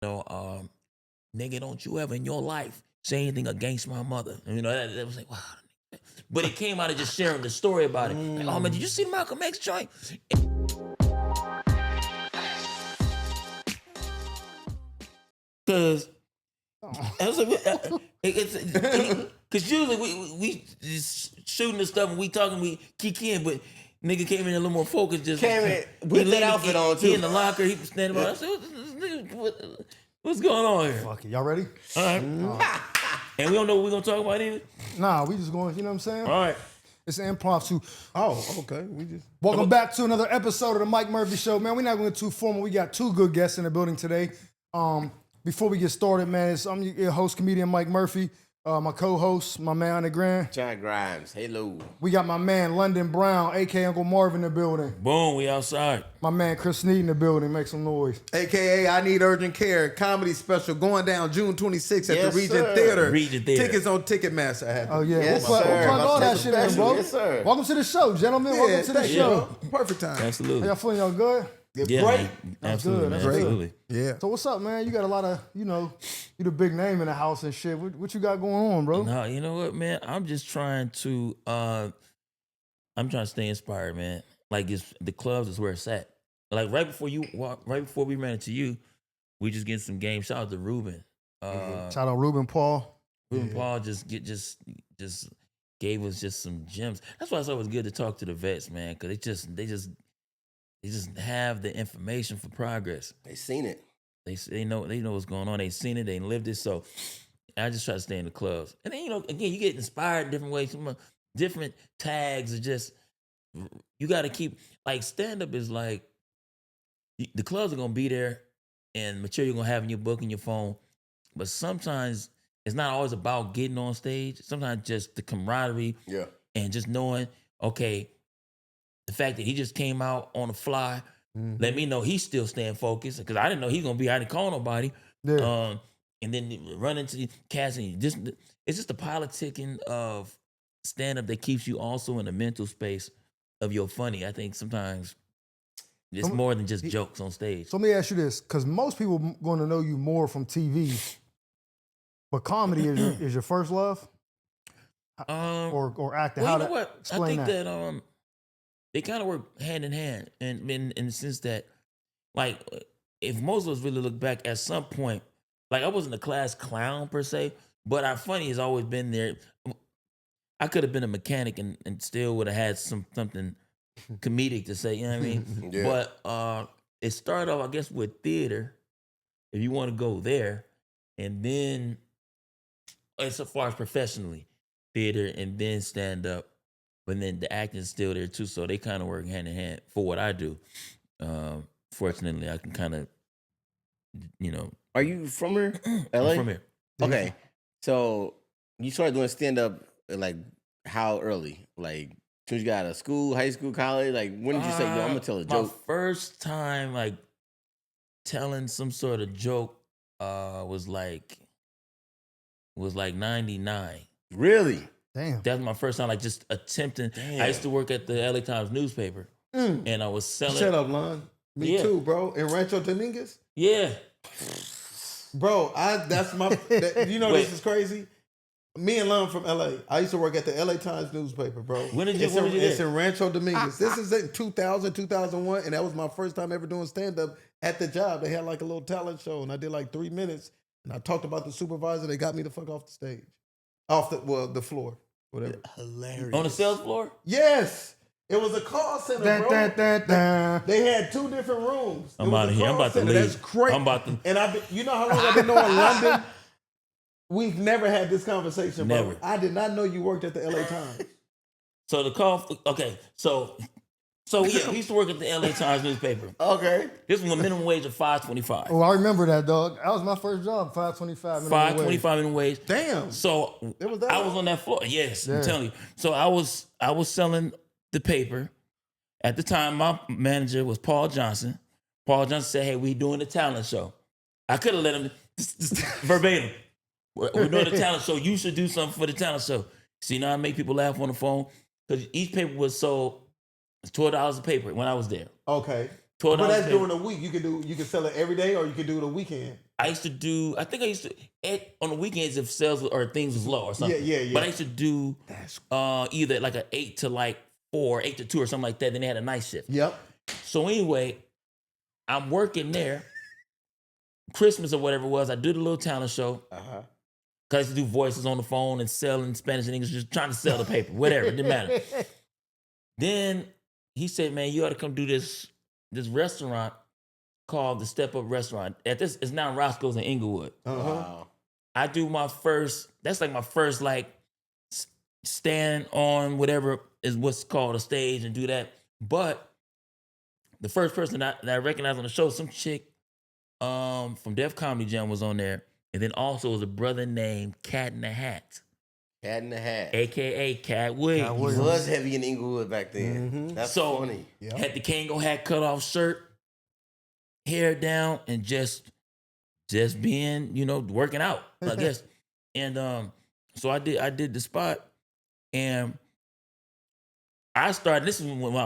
nigga, don't you ever in your life say anything against my mother. And, that was like, wow. But it came out of just sharing the story about it. Like, oh man, did you see the Malcolm X joint? Because usually we just shooting the stuff and we talking, we kick in, but nigga came in a little more focused. Just came in with that outfit on too. He in the locker, he was standing by. I said, what's going on here? Fuck it, y'all ready? All right. And we don't know what we're gonna talk about either. Nah, we just going. You know what I'm saying? All right. It's an impromptu. Oh, okay. Welcome back to another episode of the Mike Murphy Show, man. We're not going to get too formal. We got two good guests in the building today. Before we get started, man, I'm your host, comedian Mike Murphy. My co-host, my man on the grand. John Grimes, hello. We got my man London Brown, a.k.a. Uncle Marv in the building. Boom, we outside. My man Chris Sneed in the building. Make some noise. AKA I Need Urgent Care comedy special going down June 26th at the Regent Theater. Regent Theater. Tickets on Ticketmaster. Oh, yeah. Yes, we'll plug all that shit in, bro. Yes, sir. Welcome to the show, gentlemen. Welcome to the show. Perfect time. Absolutely. How y'all feeling? Y'all good? Yeah, Great. man. That's Absolutely, good. man. That's good. Absolutely. Yeah. So what's up, man? You got a lot of, you the big name in the house and shit. What you got going on, bro? No, you know what, man? I'm just trying to stay inspired, man. Like the clubs is where it's at. Like right before we ran into you, we just getting some games. Shout out to Ruben. Shout out Ruben Paul. Ruben Paul just gave us just some gems. That's why it's always good to talk to the vets, man, because they just have the information for progress. They seen it. They know what's going on. They seen it. They lived it. So I just try to stay in the clubs. And then again, you get inspired different ways. Some different tags are just you got to keep like stand up is like the clubs are gonna be there and material you're gonna have in your book and your phone. But sometimes it's not always about getting on stage. Sometimes just the camaraderie, and just knowing, okay, the fact that he just came out on the fly, let me know he's still staying focused because I didn't know he's gonna be. I didn't call nobody. Yeah. And then run into the cast and it's just the politicking of stand up that keeps you also in the mental space of your funny. I think sometimes it's more than just jokes on stage. So let me ask you this, because most people going to know you more from TV, but comedy is your first love, or acting. Well, How you know what? I think that they kind of work hand in hand, and in the sense that, like, if most of us really look back at some point, like I wasn't a class clown per se, but our funny has always been there. I could have been a mechanic and still would have had something comedic to say, you know what I mean? Yeah. But it started off, I guess, with theater, if you want to go there, and then as far as professionally, theater and then stand up, but then the acting is still there too, so they kind of work hand in hand for what I do. Fortunately, I can kind of, Are you from here? LA? I'm from here. Okay. So you started doing stand up like how early? Like soon as you got out of school, high school, college? Like when did you say, yo, I'm gonna tell a joke? My first time like telling some sort of joke was like 99. Really? Damn. That was my first time like just attempting. Damn. I used to work at the LA Times newspaper and I was selling. Shut up, Lon. Me Yeah. too, bro. In Rancho Dominguez? Yeah. Bro, that's my this is crazy. Me and Lon from LA. I used to work at the LA Times newspaper, bro. When did you It's get? in Rancho Dominguez. This is in 2000, 2001, and that was my first time ever doing stand-up at the job. They had like a little talent show, and I did like 3 minutes, and I talked about the supervisor. They got me the fuck off the stage. The floor, whatever. Hilarious. On the sales floor? Yes. It was a call center, bro. They had 2 different rooms. I'm out of here. I'm about to leave. That's crazy. I'm about to. And you know how long I've been knowing London? We've never had this conversation, bro. Never. I did not know you worked at the LA Times. So the call. Okay. So yeah, we used to work at the LA Times newspaper. Okay. This was a minimum wage of $5.25. Oh, I remember that, dog. That was my first job, $5.25. $5.25 minimum wage. Damn. So It was that I long? was on that floor. Yes, Yeah. I'm telling you. So I was selling the paper. At the time, my manager was Paul Johnson. Paul Johnson said, "Hey, we doing the talent show." I could have let him verbatim. We're doing the talent show. You should do something for the talent show. See, now I make people laugh on the phone because each paper was sold $12 a paper when I was there. Okay. $12 But that's a paper. during the week. You can sell it every day or you can do it a weekend. I used to do. I think I used to on the weekends if sales or things was low or something. Yeah. But I used to do either like an 8 to like 4, 8 to 2 or something like that. Then they had a night shift. Yep. So anyway, I'm working there. Christmas or whatever it was, I do the little talent show. Uh-huh. Cause I used to do voices on the phone and selling Spanish and English, just trying to sell the paper, whatever, it didn't matter. Then he said, "Man, you ought to come do this restaurant called the Step Up Restaurant. It's now Roscoe's in Inglewood. Wow. I do my first. That's like my first like stand on whatever is what's called a stage and do that. But the first person that I recognized on the show, some chick from Def Comedy Jam was on there, and then also was a brother named Cat in the Hat, Cat in the Hat. aka Cat Williams. He was heavy in Inglewood back then. That's So funny. had the Kango hat, cut off shirt, hair down, and just being, working out, I guess. And so I did the spot, and I started. This is when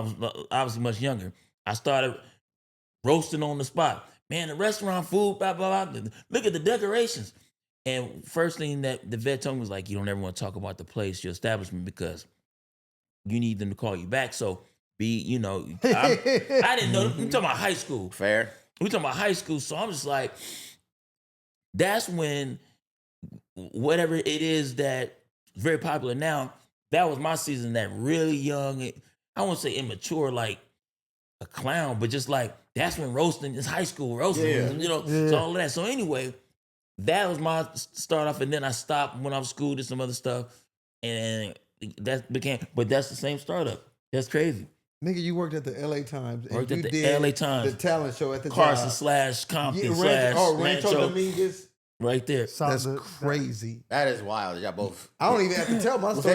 I was much younger. I started roasting on the spot. Man, the restaurant food, blah blah blah. Look at the decorations. And first thing that the vet told me was like, you don't ever want to talk about the place, your establishment, because you need them to call you back. So I didn't know. We talking about high school. Fair. We talking about high school. So I'm just like, that's when whatever it is that's very popular now, that was my season. That really young, I won't say immature like a clown, but just like that's when roasting is high school roasting. So all of that. So anyway, that was my start off, and then I stopped when I was school, did some other stuff, and that became. But that's the same startup. That's crazy. Nigga, you worked at the LA Times. Worked and at you the did LA Times. the talent show at the Carson job. / Compton Rancho Rancho. Dominguez. Right there. That's crazy. That is wild. Y'all both. I don't even have to tell my story.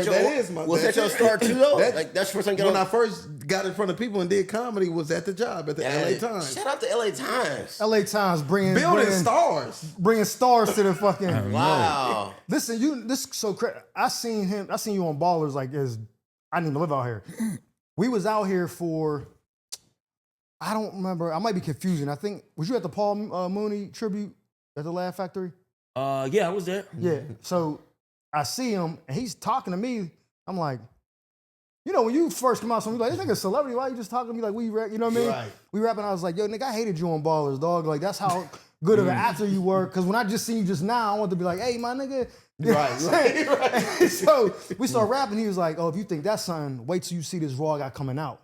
Was that your start too though? That's your first time when I first got in front of people and did comedy was at the job at the LA Times. Shout out to LA Times. LA Times bringing stars. Bringing stars to the fucking. Wow. Listen, this is so crazy. I seen you on Ballers I didn't even live out here. We was out here for, I don't remember, I might be confusing. I think, was you at the Paul Mooney tribute at the Laugh Factory? Yeah, I was there. Yeah. So I see him and he's talking to me. I'm like, when you first come out, somebody like, this nigga a celebrity, why you just talking to me like we rap? You know what I mean? Right. We rapping. I was like, yo, nigga, I hated you on Ballers, dog. Like, that's how good of an actor you were. Cause when I just seen you just now, I want to be like, hey, my nigga. Right. So we started rapping. He was like, oh, if you think that's something, wait till you see this raw guy coming out.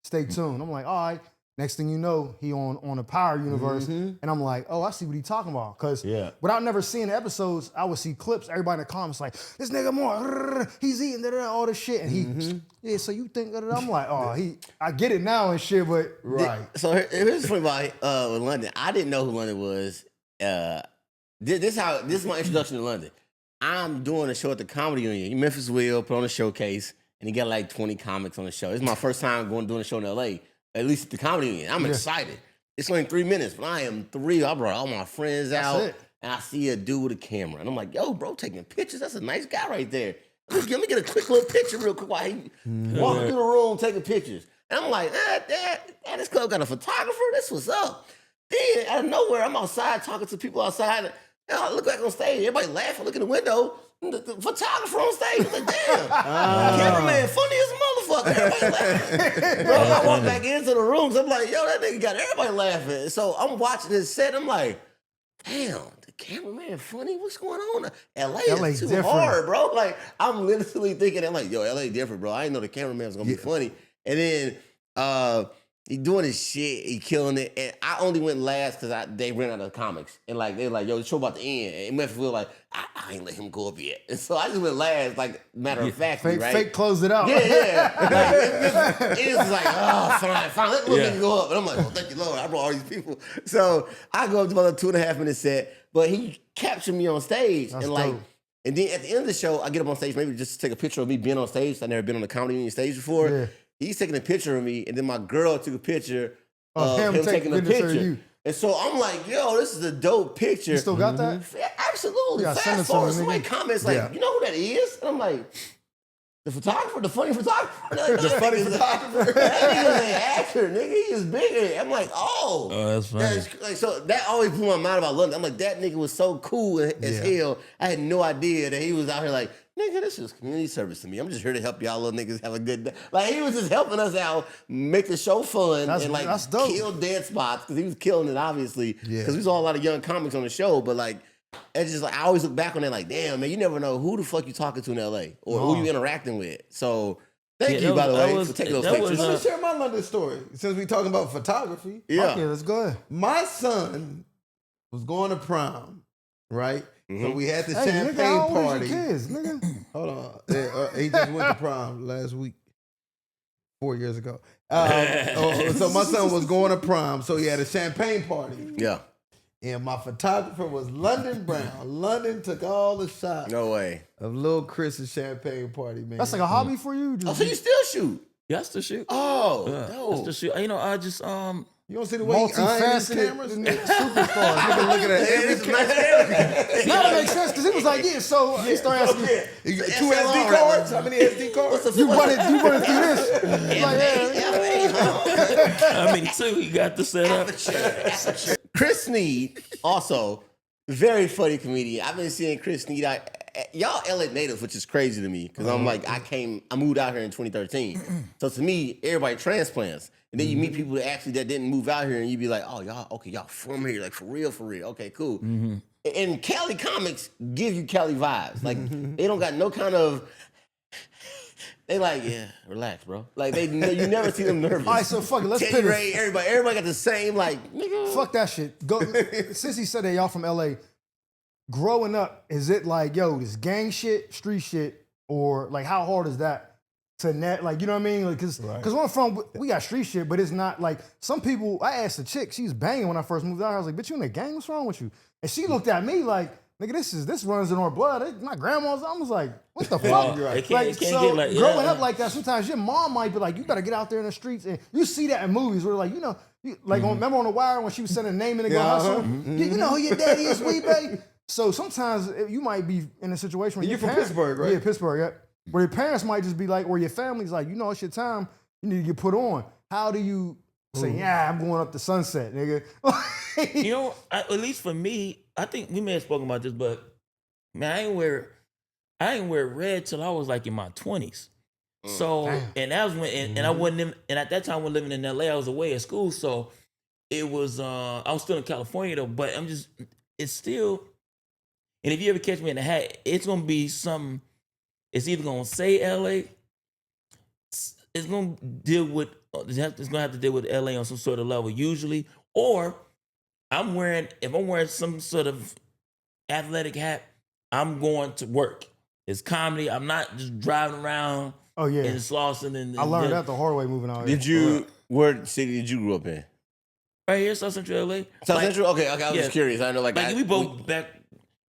Stay tuned. I'm like, all right. Next thing you know, he on a Power Universe. And I'm like, oh, I see what he's talking about. Because without never seeing the episodes, I would see clips, everybody in the comments like, this nigga more, he's eating all this shit. And he, so you think, I'm like, oh, I get it now and shit, but. Right. So here's funny about with London. I didn't know who London was. This is my introduction to London. I'm doing a show at the Comedy Union. Memphis Will put on a showcase, and he got like 20 comics on the show. It's my first time doing a show in LA, at least at the Comedy Union. I'm excited. It's only 3 minutes, but I am three. I brought all my friends out, and I see a dude with a camera, and I'm like, yo, bro, taking pictures. That's a nice guy right there. Let me get a quick little picture real quick while he walking through the room taking pictures. And I'm like, this club got a photographer? That's what's up. Then out of nowhere, I'm outside talking to people outside. I look back on stage, everybody laughing, look in the window, the photographer on stage. I'm like, damn, cameraman, funny as a motherfucker. Everybody laughing. Bro, I walk back into the rooms, I'm like, yo, that nigga got everybody laughing. So I'm watching this set, I'm like, damn, the cameraman funny? What's going on? LA is too different. hard, bro. Like, I'm literally thinking, I'm like, yo, LA different, bro. I didn't know the cameraman was gonna be funny. And then he doing his shit, he killing it, and I only went last because they ran out of comics, and like they were like, "Yo, the show about to end," and Memphis was like, "I ain't let him go up yet," and so I just went last, like matter of fact, right? Fake closed it out. Yeah. Like, it was like, oh, fine, let the little nigga go up, and I'm like, "Oh, thank you, Lord, I brought all these people." So I go up to about a 2.5 minute set, but he captured me on stage, That's and like. dope. And then at the end of the show, I get up on stage, maybe just to take a picture of me being on stage. I've never been on the Comedy Union stage before. Yeah. He's taking a picture of me, and then my girl took a picture of him taking a picture. And so I'm like, yo, this is a dope picture. You still got that? Yeah, absolutely. Yeah, Fast forward, somebody comments like, you know who that is? And I'm like, The photographer, the funny photographer. The funny photographer. That nigga's an actor, nigga. He is bigger. I'm like, oh. that's funny. So that always blew my mind about London. I'm like, that nigga was so cool as hell. I had no idea that he was out here like, nigga, this is community service to me. I'm just here to help y'all little niggas have a good day. Like, he was just helping us out, make the show fun, and like kill dead spots, because he was killing it, obviously. Because we saw a lot of young comics on the show, but like, it's just like, I always look back on that like, damn, man, you never know who the fuck you talking to in LA or who you interacting with. So thank you, by the way, for taking those pictures. Let me share my London story since we talking about photography. Yeah. Okay, let's go ahead. My son was going to prom, right? Mm-hmm. So we had the Hey, champagne nigga, how old is party. your kids, nigga? Hold on. He just went to prom last week, 4 years ago. So my son was going to prom, so he had a champagne party. Yeah. And my photographer was London Brown. London took all the shots No way. of little Chris's champagne party, man. That's like a hobby for you? Oh, so you still shoot? Yeah, that's the shoot. Oh, That's no. the shoot. You know, I just You don't see the way he eyeing these multifaceted cameras? superstar. Nigga looking at every camera. No, that makes sense because he was like, yeah. So he started asking me, You got 2 SLR, SD cards? How many SD cards? you running through this? Like, yeah. I mean, too, he got the setup. Chris Sneed, also very funny comedian. I've been seeing Chris Sneed. Y'all LA natives, which is crazy to me because I'm like, I moved out here in 2013. So to me, everybody transplants. And then you meet people that didn't move out here, and you be like, oh, y'all from here, like for real. Okay, cool. And Cali comics give you Cali vibes. Like, they don't got no kind of, they like, yeah, relax, bro. Like, you never see them nervous. All right, so fuck it. Let's Teddy pivot. Ray, everybody got the same, like, nigga. Fuck that shit. Go. Since he said that y'all from LA, growing up, is it like, yo, this gang shit, street shit, or like how hard is that to net? Like, you know what I mean? Because where I'm from, we got street shit, but it's not like some people. I asked a chick, she was banging when I first moved out here. I was like, bitch, you in the gang? What's wrong with you? And she looked at me like, nigga, this runs in our blood. My grandma's. I was like, what the fuck? It can't Like, get so like growing up like that, sometimes your mom might be like, you better get out there in the streets, and you see that in movies where like, you know, remember on The Wire when she was sending a name and they go hustle? You know who your daddy is, Weebay? So sometimes you might be in a situation where you're from Pittsburgh, right? Yeah, Pittsburgh, yeah. Where your parents might just be like, or your family's like, you know, it's your time, you need to get put on. How do you say, yeah, I'm going up to Sunset, nigga? You know, at least for me, I think we may have spoken about this, but man, I didn't wear red till I was like in my 20s. So, and that was when, and I wasn't, and at that time when living in LA, I was away at school. So it was, I was still in California though, but it's still, and if you ever catch me in a hat, it's going to be something, it's either going to say LA, it's going to deal with, it's going to have to deal with LA on some sort of level usually, or if I'm wearing some sort of athletic hat, I'm going to work. It's comedy. I'm not just driving around Oh yeah, and Slauson. And I learned that the hard way moving out Did what city did you grow up in? right here, South Central LA. South Central? Okay, I was just curious. I know, like we both back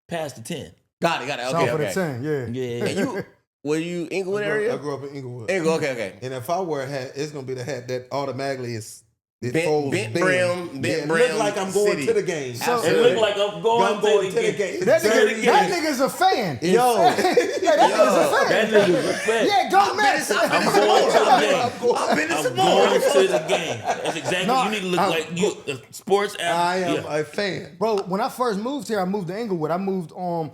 past the 10. Got it. Okay, South of the 10, yeah. Yeah. And were you Inglewood area? I grew up in Inglewood. Okay. And if I wear a hat, it's gonna be the hat that automatically is Bent brim. It look like I'm going to the game. So- It looked like I'm going to the game. That Dirty nigga's a fan. Yo, That nigga's a fan. That nigga's a fan. Yeah, go Mets. I'm going to the game. I've been to I'm some going more. to the game. That's exactly. No, you need to look like you. Sports. I am yeah. a fan. Bro, when I first moved here, I moved to Inglewood. I moved on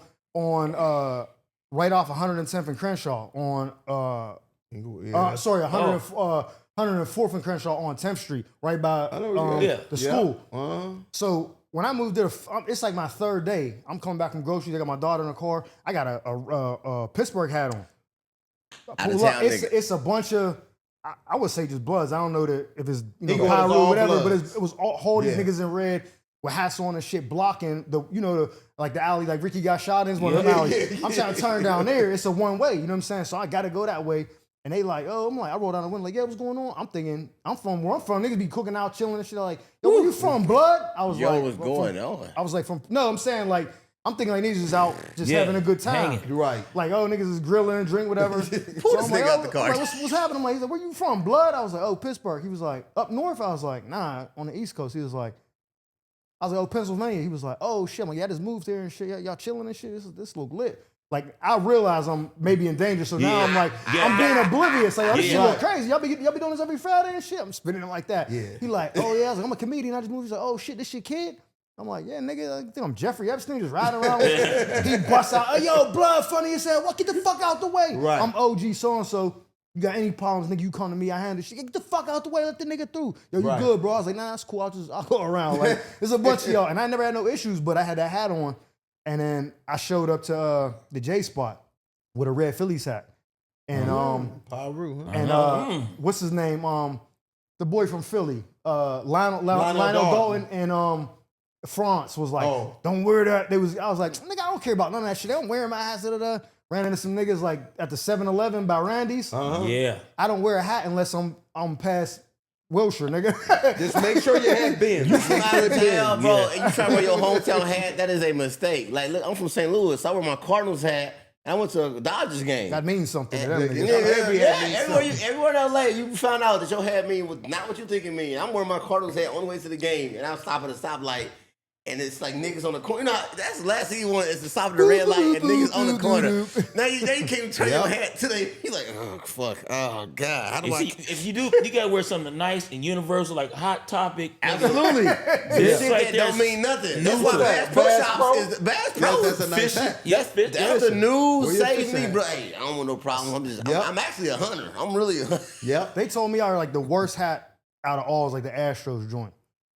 right off 110th and Crenshaw on Inglewood, yeah. sorry, 104th and Crenshaw on 10th Street, right by the school. So when I moved there, it's like my third day. I'm coming back from groceries. I got my daughter in the car. I got a Pittsburgh hat on. I pull up. It's a bunch of, I would say just bloods. I don't know if it's Pyro or whatever, but it was all these niggas in red with hats on and shit blocking the alley like Ricky got shot in one of them alleys. I'm trying to turn down there. It's a one way. You know what I'm saying? So I got to go that way. And they like, I rolled down the window like, yeah, what's going on? I'm thinking, I'm from where I'm from. Niggas be cooking out, chilling and shit. Like, yo, where you from, blood? I was like, what's going on? I was like, I'm saying like, I'm thinking like niggas is out just having a good time. Hanging. You're right. Like, niggas is grilling, drink, whatever. Pull this nigga out the car. I'm like, what's happening? I'm like, he's like, where you from, blood? I was like, Pittsburgh. He was like, up north? I was like, nah, on the East Coast. He was like, I was like, Pennsylvania. He was like, oh shit. I'm like, yeah, I just moved here and shit. Y'all chilling and shit. This look lit. like I realize I'm maybe in danger. So now Yeah. I'm like, Yeah. I'm being oblivious. Like, oh, this Yeah. shit look crazy. Y'all be doing this every Friday and shit. I'm spinning it like that. Yeah. He like, oh yeah, I was like, I'm a comedian. I just moved. He's like, oh shit, this shit kid. I'm like, yeah, nigga, I think I'm Jeffrey Epstein just riding around. He busts out, hey, yo, blood funny as hell. What? Get the fuck out the way. Right. I'm OG so-and-so. You got any problems, nigga, you come to me, I handle shit. Get the fuck out the way, let the nigga through. Yo, you Right. good, bro? I was like, nah, that's cool. I'll go around. Like, there's a bunch of y'all. And I never had no issues, but I had that hat on. And then I showed up to the J spot with a red Phillies hat. And Pyru, huh? and what's his name? The boy from Philly, Lionel Dalton and France was like, Oh. don't wear that. I was like, nigga, I don't care about none of that shit. They don't wear my hats. Ran into some niggas like at the 7-Eleven by Randy's. Yeah. I don't wear a hat unless I'm past Wilshire, nigga. Just make sure your hat bends. You Make from sure out it of town, bends. bro, and you try to wear your hometown hat, that is a mistake. Like, look, I'm from St. Louis. I wear my Cardinals hat, and I went to a Dodgers game. That means something to them Yeah, niggas. everywhere in LA, you found out that your hat mean was not what you think it mean. I'm wearing my Cardinals hat on the way to the game, and I'm stopping at a stoplight, and it's like niggas on the corner. You know, that's the last thing you want is to stop at the red light and niggas on the corner. Now you can't turn your hat to the. You like, oh fuck, oh god, how do I? If you do, you gotta wear something nice and universal, like Hot Topic. Absolutely, This shit right that there don't is mean nothing. That's neutral. why Bass Pro Bass Shops Pro? is Bass Pro. That's a nice hat. Yes, fit. That's the new Where your save fish me, at? bro. Hey, I don't want no problem. Yep. I'm actually a hunter. I'm really a hunter. Yep. They told me I like the worst hat out of all is like the Astros joint.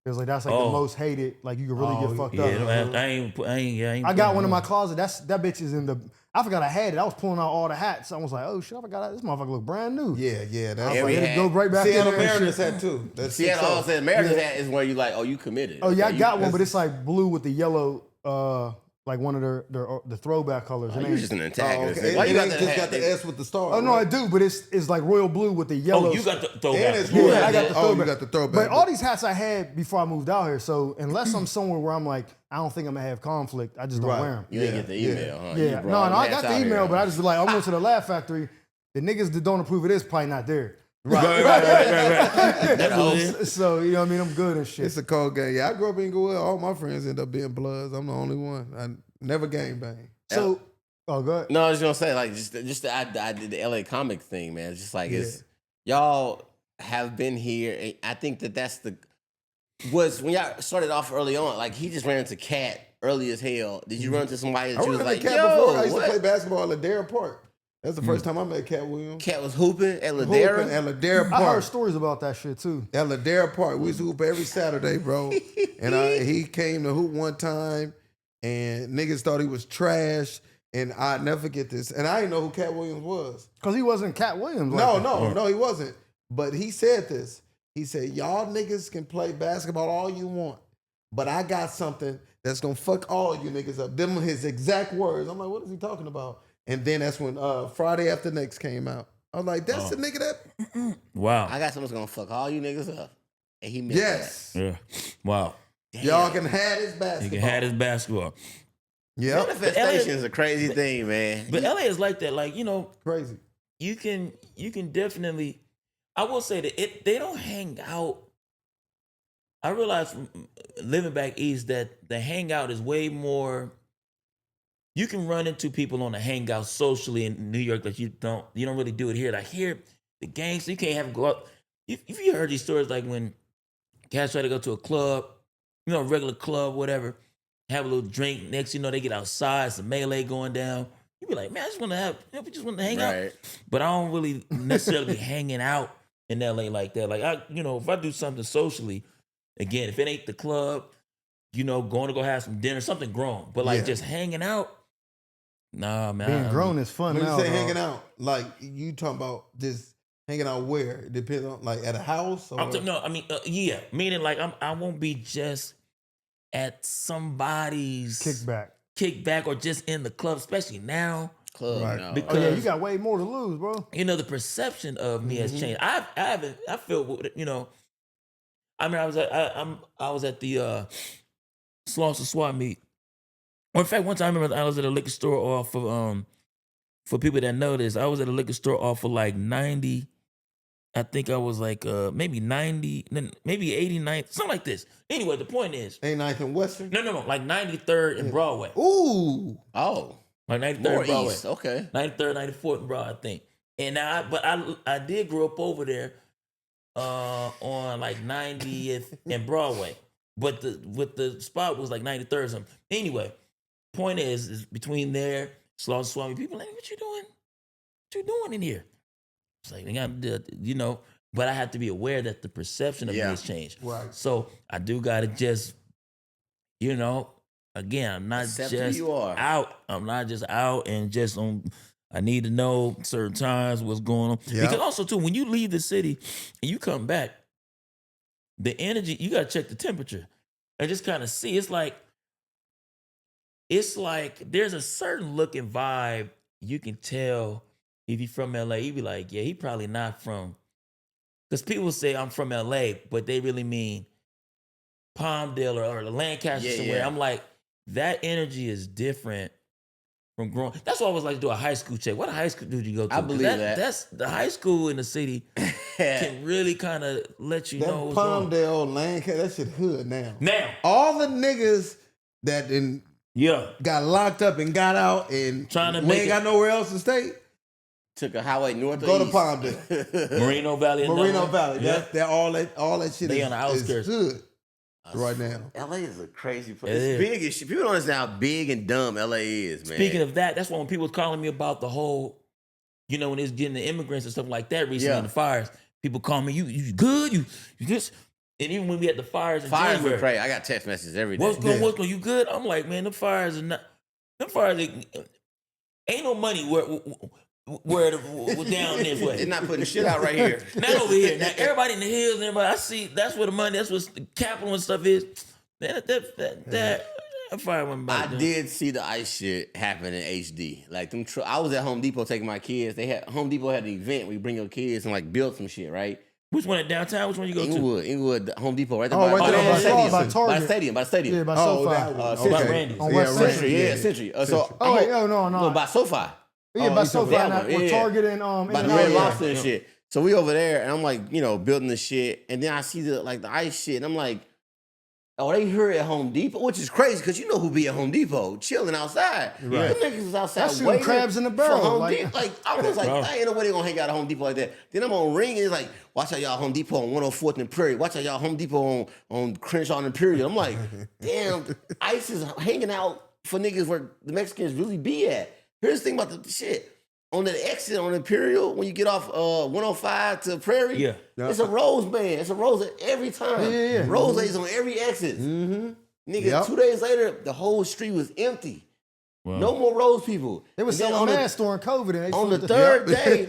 Because like that's like the Oh. most hated. Like you could really get fucked up. I ain't. I got one in my closet. That bitch is in the. I forgot I had it. I was pulling out all the hats. I was like, oh shit, I forgot this motherfucker look brand new. Yeah. That's Every Like, hat. it'd go right back in Seattle there. and Mariners shit. hat too. That's Seattle 6-0. all said Mariners hat is where you like, oh, you committed. Oh yeah, I Okay, got one, but it's like blue with the yellow, like one of the throwback colors. Oh, It you ain't- just an Oh, antagonist. okay. Why It you got ain't that just hat? got the S with the star. Oh no, I right? do, but it's like royal blue with the yellow. Oh, you got the And throwback. it's Yeah, royal. I got the Oh, throwback. you got the throwback. But all these hats I had before I moved out here. So unless I'm somewhere where I'm like, I don't think I'm gonna have conflict, I just don't Right. wear them. You didn't get the email, huh? Yeah, You no, brought I hats got the out email, here, but I huh? just like I went to the Laugh Factory. The niggas that don't approve of this probably not there. Right. That's what it is. So you know what I mean? I'm good and shit. It's a cold game. Yeah, I grew up in Inglewood. All my friends end up being Bloods. I'm the only one. I never gang bang. So, oh, go ahead. No, I was gonna say like I did the LA comic thing, man. It's just like it's y'all have been here. And I think that's was when y'all started off early on. Like he just ran into Cat early as hell. Did you run into somebody that I you was remember like, Cat yo, before. I used to play what? basketball at Ladera Park. That's the first time I met Cat Williams. Cat was hooping at Hooping Ladera. at Ladera I heard Park. stories about that shit too. At Ladera Park. We used to hoop every Saturday, bro. And he came to hoop one time, and niggas thought he was trash. And I'd never forget this. And I didn't know who Cat Williams was. Because he wasn't Cat Williams. Like that. No, he wasn't. But he said this. He said, y'all niggas can play basketball all you want, but I got something that's gonna fuck all you niggas up. Them were his exact words. I'm like, what is he talking about? And then that's when Friday After Next came out. I was like, that's the nigga that. Wow. I got something that's gonna fuck all you niggas up. And he meant Yes. Yeah. Wow. that. Y'all can have his He basketball. can have his basketball. Yep. Manifestation is a crazy thing, man. But LA is like that. Like, you know, Crazy. you can definitely. I will say that they don't hang out. I realized from living back east that the hangout is way more. You can run into people on the hangout socially in New York that you don't really do it here. Like here, the gangs, you can't have them go out. If you heard these stories, like when cats try to go to a club, a regular club, whatever, have a little drink. Next, they get outside, some melee going down. You be like, man, I just want to have, we just want to hang out. Right. But I don't really necessarily be hanging out in LA like that. Like if I do something socially, again, if it ain't the club, going to go have some dinner, something grown. But like just hanging out, nah, man. Being grown is fun When now. you say dog. hanging out, like you talking about just hanging out where? It depends on like at a house or Yeah, meaning like I won't be just at somebody's kickback or just in the club, especially now. Club, Right. no. Because- Oh yeah, you got way more to lose, bro. The perception of me has changed. I feel, I mean, I was at the Slauson swap meet. Or in fact, one time I remember I was at a liquor store off of for people that know this, I was at a liquor store off of like 90. I think I was like maybe 90, maybe 89, something like this. Anyway, the point is, 89th and Western. no, like 93rd and Broadway. Ooh. Oh. Like 93rd More Broadway. east. Okay. 93rd, 94th and Broad, I think. And I did grow up over there on like 90th and Broadway. But the spot was like 93rd or something. Anyway, point is between there, Slaughter Swami, people like, what you doing? What you doing in here? It's like, they got, you know, but I have to be aware that the perception of me has changed. Right. So I do got to just, you know, again, I'm not Accept who just you are. out. I'm not just out and just on. I need to know certain times what's going on. Yeah. Because also too, when you leave the city and you come back, the energy, you got to check the temperature and just kind of see. It's like there's a certain look and vibe you can tell if you're from LA. You be like, yeah, he probably not from. Because people say I'm from LA, but they really mean Palmdale or Lancaster somewhere. Yeah. I'm like, that energy is different from growing. That's why I always like to do a high school check. What high school did you go to? I believe that. That's the high school in the city can really kind of let you That know what's going on. Palmdale, Lancaster, that shit hood now. Now, All the niggas that yeah, got locked up and got out and Trying to we make ain't it- got nowhere else to stay, Took a highway north or go to east. Palmdale. Moreno Valley. and Moreno Dunlap. Valley. Yeah. That all that shit They is, on the outskirts. is hood right now. LA is a crazy place. It It's is. big as shit. People don't understand how big and dumb LA is, man. Speaking of that, that's why when people was calling me about the whole, you know, when it's getting the immigrants and stuff like that recently Yeah. in the fires, people call me, you good? You just, and even when we had the fires in Fires were January, crazy. I got text messages every day. what's going, Yeah. what's going, you good? I'm like, man, them fires, ain't no money where down this way. They're not putting shit out right here. Not over here. Now everybody in the hills and everybody, I see that's where the money, that's what the capital and stuff is. That fire went by. I did see the ice shit happen in HD. Like them, I was at Home Depot taking my kids. Home Depot had an event where you bring your kids and like build some shit, right? Which one at downtown? Which one you go to? Inglewood, Home Depot, right there Oh, by, right there by by the stadium. by Target. By the stadium. By the stadium. Yeah, by Oh, SoFi. that one. Century. by Randy's. On Yeah, West Randy. Century, yeah, Century. So Oh, wait, no. by SoFi. Yeah, Oh, by you SoFi, talking not about- with yeah. Target and by In the and Red Out. Lobster and shit. So we over there, and I'm like, you know, building the shit, and then I see the ice shit, and I'm like, oh, they here at Home Depot, which is crazy because you know who be at Home Depot chilling outside. Right. Them niggas is outside That's shooting waiting crabs in the for barrel, Home like- Depot. Like I was like, Bro. I ain't no way they gonna hang out at Home Depot like that. Then I'm on Ring, and it's like, watch out y'all Home Depot on 104th and Prairie. Watch out y'all Home Depot on Crenshaw and Imperial. I'm like, damn, ICE is hanging out for niggas where the Mexicans really be at. Here's the thing about the shit. On the exit on Imperial, when you get off 105 to Prairie, Yeah. it's a Rose band. It's a Rose at every time. Yeah. Rose is on every exit. Mm-hmm. Nigga, Yep. 2 days later, the whole street was empty. Wow. No more Rose people. They were And then selling masks during COVID. And they on the flipped third day,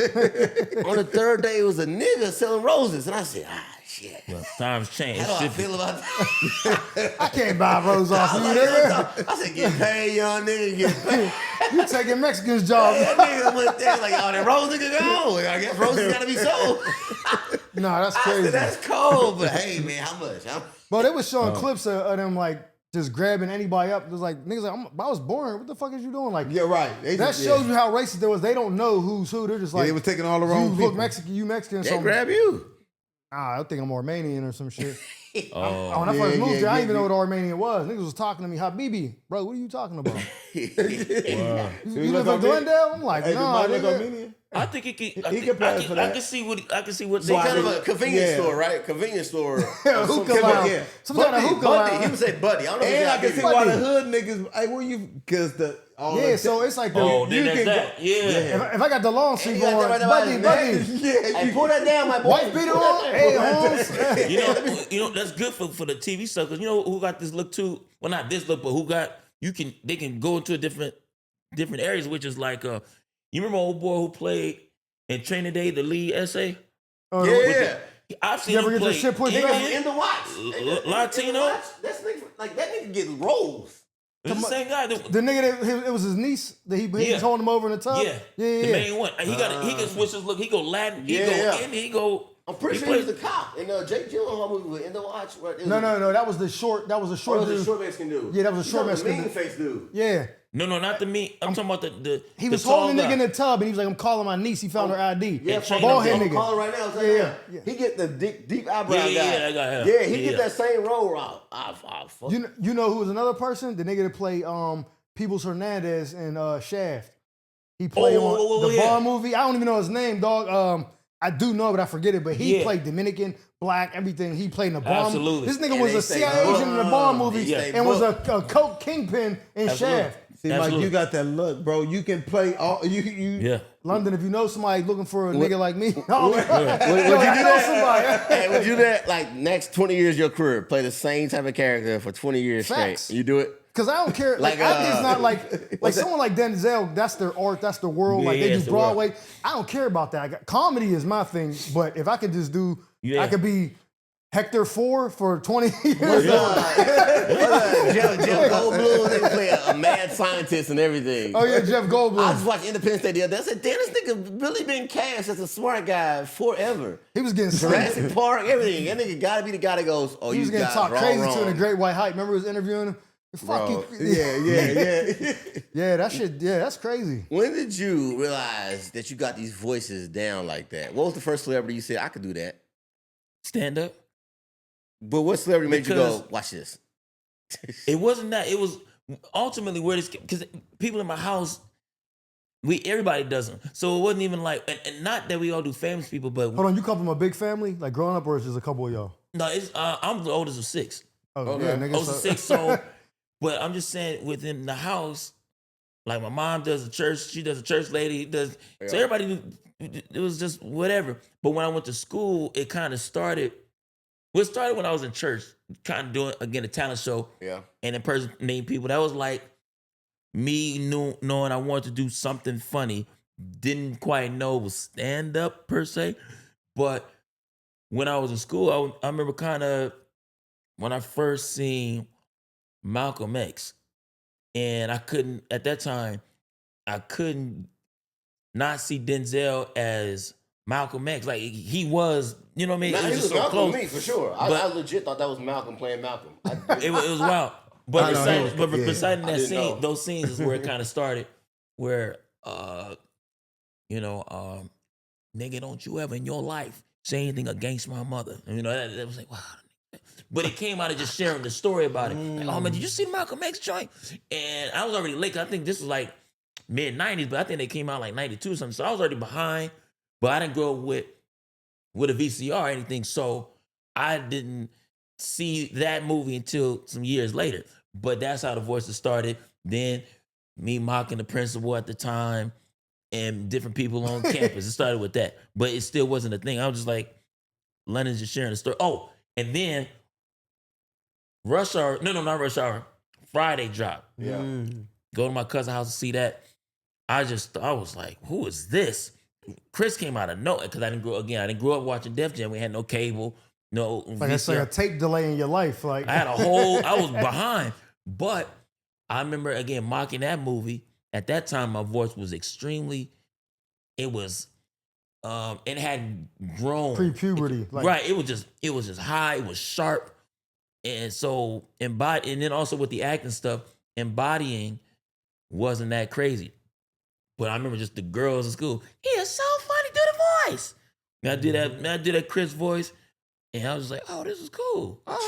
on the third day, it was a nigga selling roses, and I said, shit. Well, times change. How do I Shit- feel about that? I can't buy rose off I you, was nigga. I said, get paid, young nigga, get paid. You taking Mexicans' jobs. That nigga went there like, oh, that rose nigga gone. I guess roses gotta be sold. Nah, that's I crazy. said, that's cold, but hey, man, how much? But they was showing clips of them like just grabbing anybody up. It was like niggas like, I was born. What the fuck is you doing? Like Yeah, right. They that just- shows you how racist they was. They don't know who's who. They're just Yeah, like they was taking all the you wrong look people. Mexican, you Mexican. They So grab you. I think I'm Armenian or some shit. Oh, When I Yeah, first moved yeah, there, I yeah, didn't even know yeah. what Armenian was. Niggas was talking to me, Habibi. Bro, what are you talking about? wow. You look live in Armenian? Glendale? I'm like, Hey, nah, the mic look nigga. Armenian? I think it can. He can pass for that. I can see what. I can see what It's they kind of do. a convenience Yeah. store, right? Convenience store. Hookah Some- lounge. yeah. Some kind of Buddy, hookah Buddy. He lounge. would say buddy. I don't know if And I he's can see got why the Buddy. hood niggas, hey, where you, because Yeah, so it's like the, Oh, then You that's can that. Yeah. if I got the long sleeve you got on, that right there by buddy, his buddy. yeah, Hey, pull that down, my boy. White beater Pull on? that Hey, down. Holmes. You know that's good for the TV stuff because you know who got this look too. Well, not this look, but who got they can go into a different areas, which is like you remember old boy who played in Training Day, the lead essay. Yeah. I've seen You ever him get play your shit pushed Indian, back? In the watch. Latino? In the watch. That's nigga, like that nigga get rolls. It's the same guy. The nigga that it was his niece that he Yeah. was holding him over in the tub. Yeah, yeah. the main one. He can switch his look. He go Latin. He Yeah, go yeah. in. He go. I'm pretty he sure he's plays- the cop in Jake Gyllenhaal movie with In the Watch. Where it was No, that was the short. That was a Oh, short it was a dude. short Mexican dude. Yeah, that was a You short talking Mexican the mean dude. face dude. Yeah, No, not the me. I'm talking about the. he the was tall holding the nigga guy. in the tub, and he was like, "I'm calling my niece. He found her ID." Yeah, chain bald him head down. nigga. Calling right now. Yeah. He get the deep eyebrow Yeah, guy. yeah, that guy, yeah. Yeah, he Yeah. get that same role. Fuck. You know who was another person? The nigga that played Peoples Hernandez in Shaft. He played on the Bond movie. I don't even know his name, dog. I do know, but I forget it. But he played Dominican, black, everything. He played in the Bond. Absolutely. This nigga was a CIA agent in the Bond movie and was a coke kingpin in Shaft. See, Mike, you got that look, bro. You can play all you. Yeah. London, if you know somebody looking for a nigga like me, would you do that? Hey, would you do that like next 20 years of your career? Play the same type of character for 20 years Facts. straight. You do it? Because I don't care. Like acting's not like someone like Denzel. That's their art. That's their world. Like they do Broadway. I don't care about that. Comedy is my thing. But if I could just do, I could be Hector 4 for 20 years. Jeff Goldblum, they play a mad scientist and everything. Oh yeah, Jeff Goldblum. I just watched Independence Day the other day. I said, damn, this nigga really been cast as a smart guy forever. He was getting Jurassic Park, everything. That nigga gotta be the guy that goes, oh, he was you getting got talked wrong, crazy wrong. to in a Great White Hype. Remember he was interviewing him? Fuck you. Yeah. Yeah, that shit. Yeah, that's crazy. When did you realize that you got these voices down like that? What was the first celebrity you said, I could do that? Stand up. But what celebrity made you go, watch this? It wasn't that. It was ultimately where this, because people in my house, everybody does them. So it wasn't even like, and not that we all do famous people, but Hold on, you come from a big family, like growing up, or is just a couple of y'all? no, it's I'm the oldest of 6. Oh yeah, nigga. Oldest of 6. So, but I'm just saying within the house, like my mom does a church, she does a church lady, does so everybody. It was just whatever. But when I went to school, it kind of started. Well, it started when I was in church, kind of doing, again, a talent show. Yeah. And impersonating people. That was like me knowing I wanted to do something funny. Didn't quite know it was stand-up per se. But when I was in school, I remember kind of when I first seen Malcolm X. And at that time, I couldn't not see Denzel as Malcolm X. Like, he was, you know what I mean? Nah, it was he just was so Malcolm close. me, for sure. I legit thought that was Malcolm playing Malcolm. It was wild. But besides that scene, know. those scenes is where it kind of started, where, nigga, don't you ever in your life say anything against my mother. And, that was like, wow. But it came out of just sharing the story about it. Like, oh, man, did you see the Malcolm X joint? And I was already late. I think this was like mid-90s, but I think they came out like 92 or something. So I was already behind, but I didn't grow up with a VCR or anything. So I didn't see that movie until some years later. But that's how the voices started. Then me mocking the principal at the time and different people on campus. It started with that. But it still wasn't a thing. I was just like, London's just sharing the story. Oh, and then Rush Hour. No, not Rush Hour. Friday drop. Yeah. Go to my cousin's house to see that. I was like, who is this? Chris came out of nowhere because I didn't grow up watching Def Jam. We had no cable, no Like it's like a tape delay in your life. Like I was behind. But I remember, again, mocking that movie. At that time, my voice was extremely, it had grown. pre-puberty. Right. It was just high. It was sharp. And so, and then also with the acting stuff, embodying wasn't that crazy. But I remember just the girls in school, he is so funny, do the voice. And I did that Chris voice. And I was like, oh, this is cool. All right.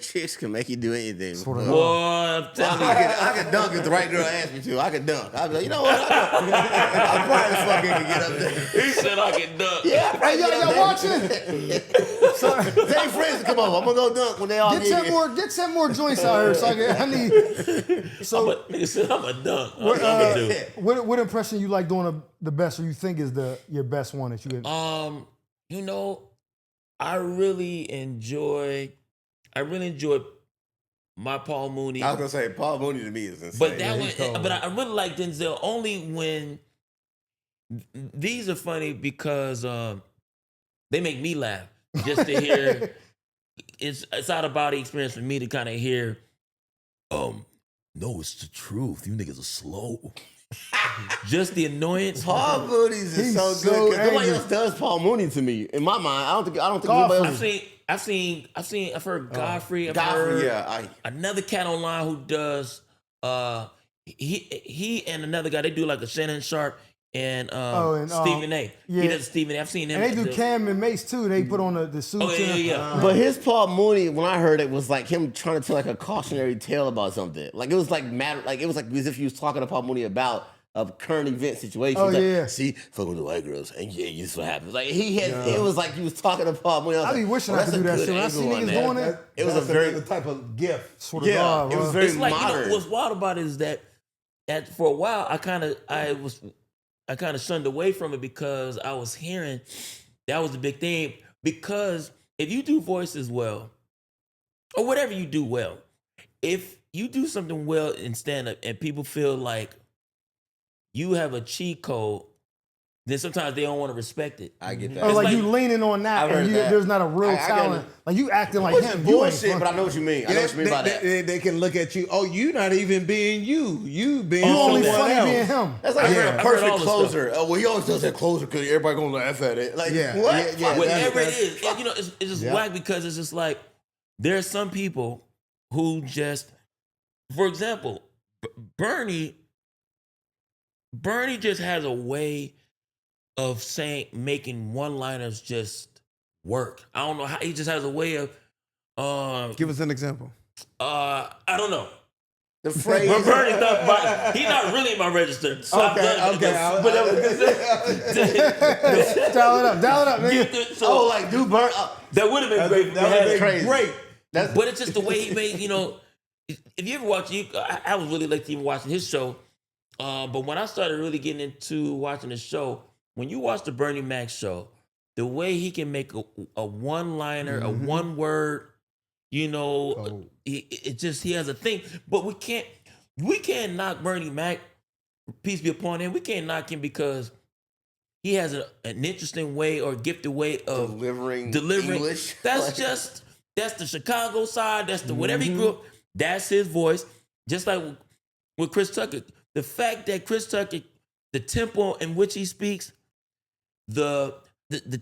Chicks can make you do anything. Sort of. Boy, I'm telling you. I could dunk if the right girl asked me to. I could dunk. I'd be like, you know what? I probably fucking can get up there. He said I can dunk. Yeah, Hey, y'all watching? So, tell friends to come over. I'm gonna go dunk when they all Get 10 more joints out here. So I need. So Nigga said I'm a dunk. I'm gonna do it. what impression you like doing the best, or you think is your best one that you get? I really enjoy my Paul Mooney. I was gonna say Paul Mooney to me is insane. But that one, but I really like Denzel only when these are funny because they make me laugh just to hear. It's out of body experience for me to kind of hear. No, it's the truth. You niggas are slow. Just the annoyance. Paul Mooney's is so so good because nobody angry. else does Paul Mooney to me. In my mind, I don't think anybody else. I've heard Godfrey. I've Godfrey, heard yeah. another cat online who does. He and another guy. They do like a Shannon Sharp and and, Stephen A. yeah. He does Stephen A. I've seen him. And they do Cam and Mace too. They put on the suits. Oh, yeah, yeah. But his Paul Mooney, when I heard it, was like him trying to tell like a cautionary tale about something. Like it was like mad, like it was like as if he was talking to Paul Mooney about a current event situation. Oh, Like, yeah. see, fucking with the white girls, and yeah, this is what happens. Like he had, it was like he was talking to Paul Mooney. I be wishing I could do that shit. When I see niggas doing it, It was a That's very another type of gift. swear to yeah. God, It was bro. very It's like modern. what's wild about it is that for a while I kind of shunned away from it because I was hearing that was the big thing. Because if you do voices well, or whatever you do well, if you do something well in stand up and people feel like you have a cheat code, then sometimes they don't want to respect it. I get that. Or It's like like- you leaning on that, I've heard and that. there's not a real I got talent. it. Like you acting like Which him. is You ain't bullshit, funny. but I know what you mean. I know what you mean by that. They can look at you. Oh, you not even being you. You being You only someone funny else. being him. That's like I've heard a all perfect this closer. Oh, well, he always does that closer because everybody gonna laugh at it. Like, Yeah, what? yeah, yeah. Whatever it that's- is, you know, it's just Yeah. whack because it's just like there are some people who just, for example, Bernie just has a way of making one-liners just work. I don't know how he just has a way of. Give us an example. I don't know. The phrase. But Bernie thought he's not really in my register. So I've done Dial it up, nigga. Oh, like do burn. that would have been great. If we That had would it. be crazy. great. But it's just the way he made, if you ever watch, I was really late to even watching his show. But when I started really getting into watching the show, when you watch the Bernie Mac show, the way he can make a one-liner, a one-word, he has a thing. But we can't knock Bernie Mac, peace be upon him. We can't knock him because he has an interesting way or gifted way of delivering English. That's the Chicago side. That's the whatever he grew up. That's his voice. Just like with Chris Tucker, the fact that Chris Tucker, the tempo in which he speaks, the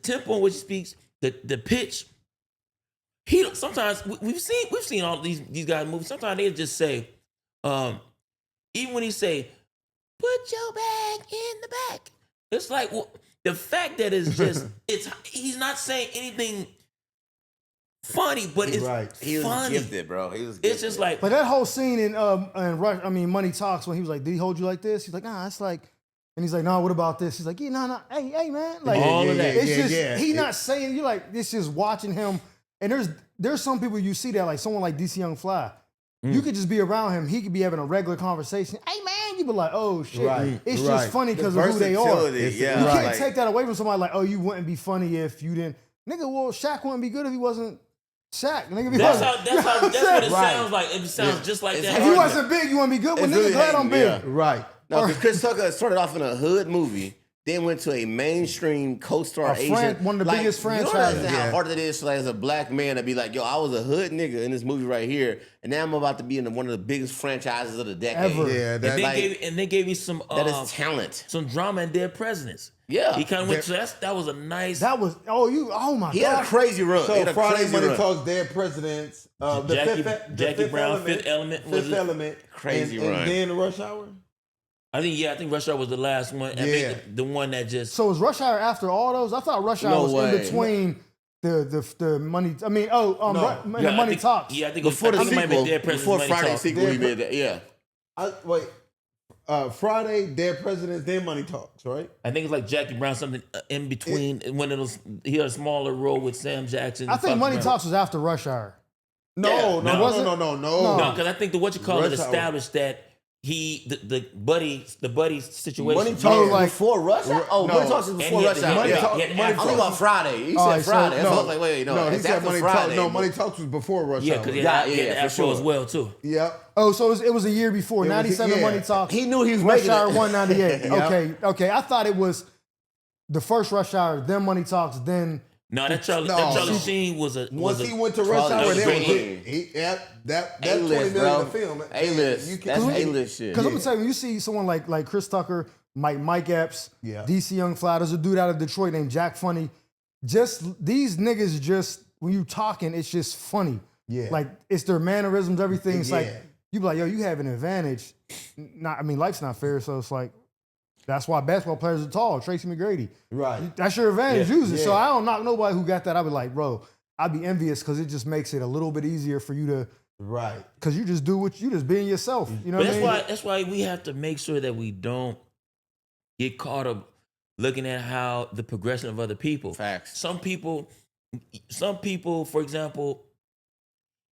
tempo in which he speaks, the pitch. Sometimes we've seen all these guys move. Sometimes they just say, even when he say, "Put your bag in the back," it's like the fact that it's just he's not saying anything funny, but it's He was funny. gifted, bro. He was gifted. It's just like But that whole scene in Rush, Money Talks, when he was like, "Did he hold you like this?" He's like, "Nah, it's like," and he's like, "No, what about this?" He's like, "Yeah, no, hey, man." Like All of that. It's just he's not saying you like. It's just watching him. And there's some people you see that like someone like DC Young Fly. You could just be around him. He could be having a regular conversation. Hey man, you be like, "Oh shit!" Right, It's right. just funny The because of who they are. versatility, You yeah, can't like- take that away from somebody like, "Oh, you wouldn't be funny if you didn't." Nigga, well, Shaq wouldn't be good if he wasn't Shaq. Nigga, that's what what it saying? sounds like. It sounds just like It's that. If you wasn't big, you wouldn't be good. Well, It's nigga, really glad I'm big. hating, yeah. Right. No, because Chris Tucker started off in a hood movie, then went to a mainstream co-star Asian. one of the biggest You don't franchises. understand how Yeah. hard it is like, as a black man to be like, yo, I was a hood nigga in this movie right here, and now I'm about to be in one of the biggest franchises of the decade. Ever. Yeah, And that, they gave me some That is talent. some drama and Dead Presidents. Yeah. He kind of went to that was a nice That was oh my He had a god. crazy run. He so had a Friday crazy Money run. Talks Dead Presidents. Jackie Brown, Fifth Element was Fifth it? Element. Crazy and run. then Rush Hour. I think Rush Hour was the last one. I Yeah. think the one that just So was Rush Hour after all those? I thought Rush Hour No was way. in between the money. I mean, No. the Yeah, I Money think- Talks. Yeah, I think Before it the was, I think it might sequel, be Dead Presidents. before Money Friday Talks. sequel, he made that. Yeah. Wait. Friday, Dead Presidents, then Money Talks, right? I think it's like Jackie Brown, something in between. When it was, he had a smaller role with Sam Jackson. I think Foxy Money Brown. Talks was after Rush Hour. No, no. Was it? no. No, because I think what you call it Rush Hour. established that the buddy situation. Money Talks Oh, like- Before Rush Hour? Oh, No. Money Talks is And before he- Rush Hour. Money Yeah. Talk- I'm yeah, thinking after- about Friday. You All said right, so- Friday. So I no. was like, wait, no. he it's said after Money Friday. Talks. No, Money Talks was before Rush Yeah, Hour. because Yeah, he had for that show sure. as well too. Yep. Oh, so it was a year before. It was- 97 yeah. Money Talks. He knew he was Rush making Hour it. 198. Yeah. Okay. I thought it was the first Rush Hour, then Money Talks, then No, that Charlie No. Sheen was a Once was he a, went to Rush Charlie Hour, was that was great. it. That 20 A-list, million bro. to film. A-list. You That's can, A-list shit. Because I'm gonna tell you, when you see someone like Chris Tucker, Mike Epps, Yeah. DC Young Fly, there's a dude out of Detroit named Jack Funny. Just these niggas, just when you talking, it's just funny. Yeah. Like it's their mannerisms, everything. It's like Yeah. you be like, yo, you have an advantage. Life's not fair, so it's like That's why basketball players are tall. Tracy McGrady. Right. That's your advantage. Yeah. Use it. So Yeah. I don't knock nobody who got that. I'd be like, bro, I'd be envious because it just makes it a little bit easier for you to, Right. because you just do what you just being yourself. You know But what I mean? that's why we have to make sure that we don't get caught up looking at how the progression of other people. Facts. Some people, for example,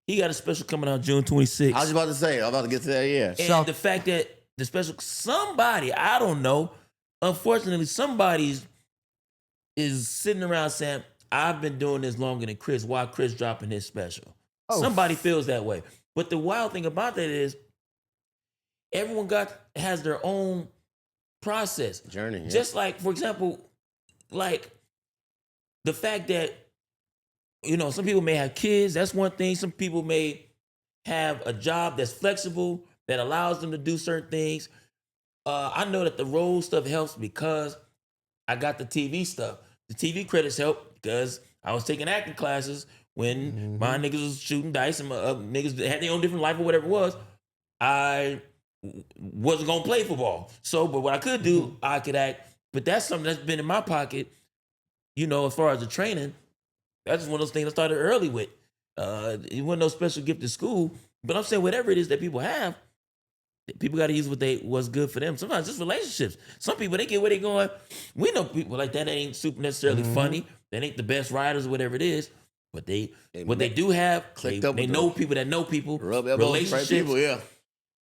he got a special coming out June 26th. I was about to say, I'm about to get to that. Yeah. And the fact that the special, somebody, I don't know, unfortunately, somebody is sitting around saying, I've been doing this longer than Chris. Why Chris dropping his special? Oh. Somebody feels that way. But the wild thing about that is everyone has their own process. Journey. Yeah. Just like, for example, like the fact that, some people may have kids. That's one thing. Some people may have a job that's flexible, that allows them to do certain things. I know that the role stuff helps because I got the TV stuff. The TV credits help because I was taking acting classes when my niggas was shooting dice and my niggas had their own different life or whatever it was. I wasn't gonna play football. So, but what I could do, I could act. But that's something that's been in my pocket, as far as the training. That's just one of those things I started early with. It wasn't no special gift at school. But I'm saying whatever it is that people have, people got to use what's good for them. Sometimes it's relationships. Some people, they get where they going. We know people like that ain't super necessarily funny. They ain't the best writers or whatever it is. But they do have, they know people that know people. Rub elbows, relationships. people, yeah.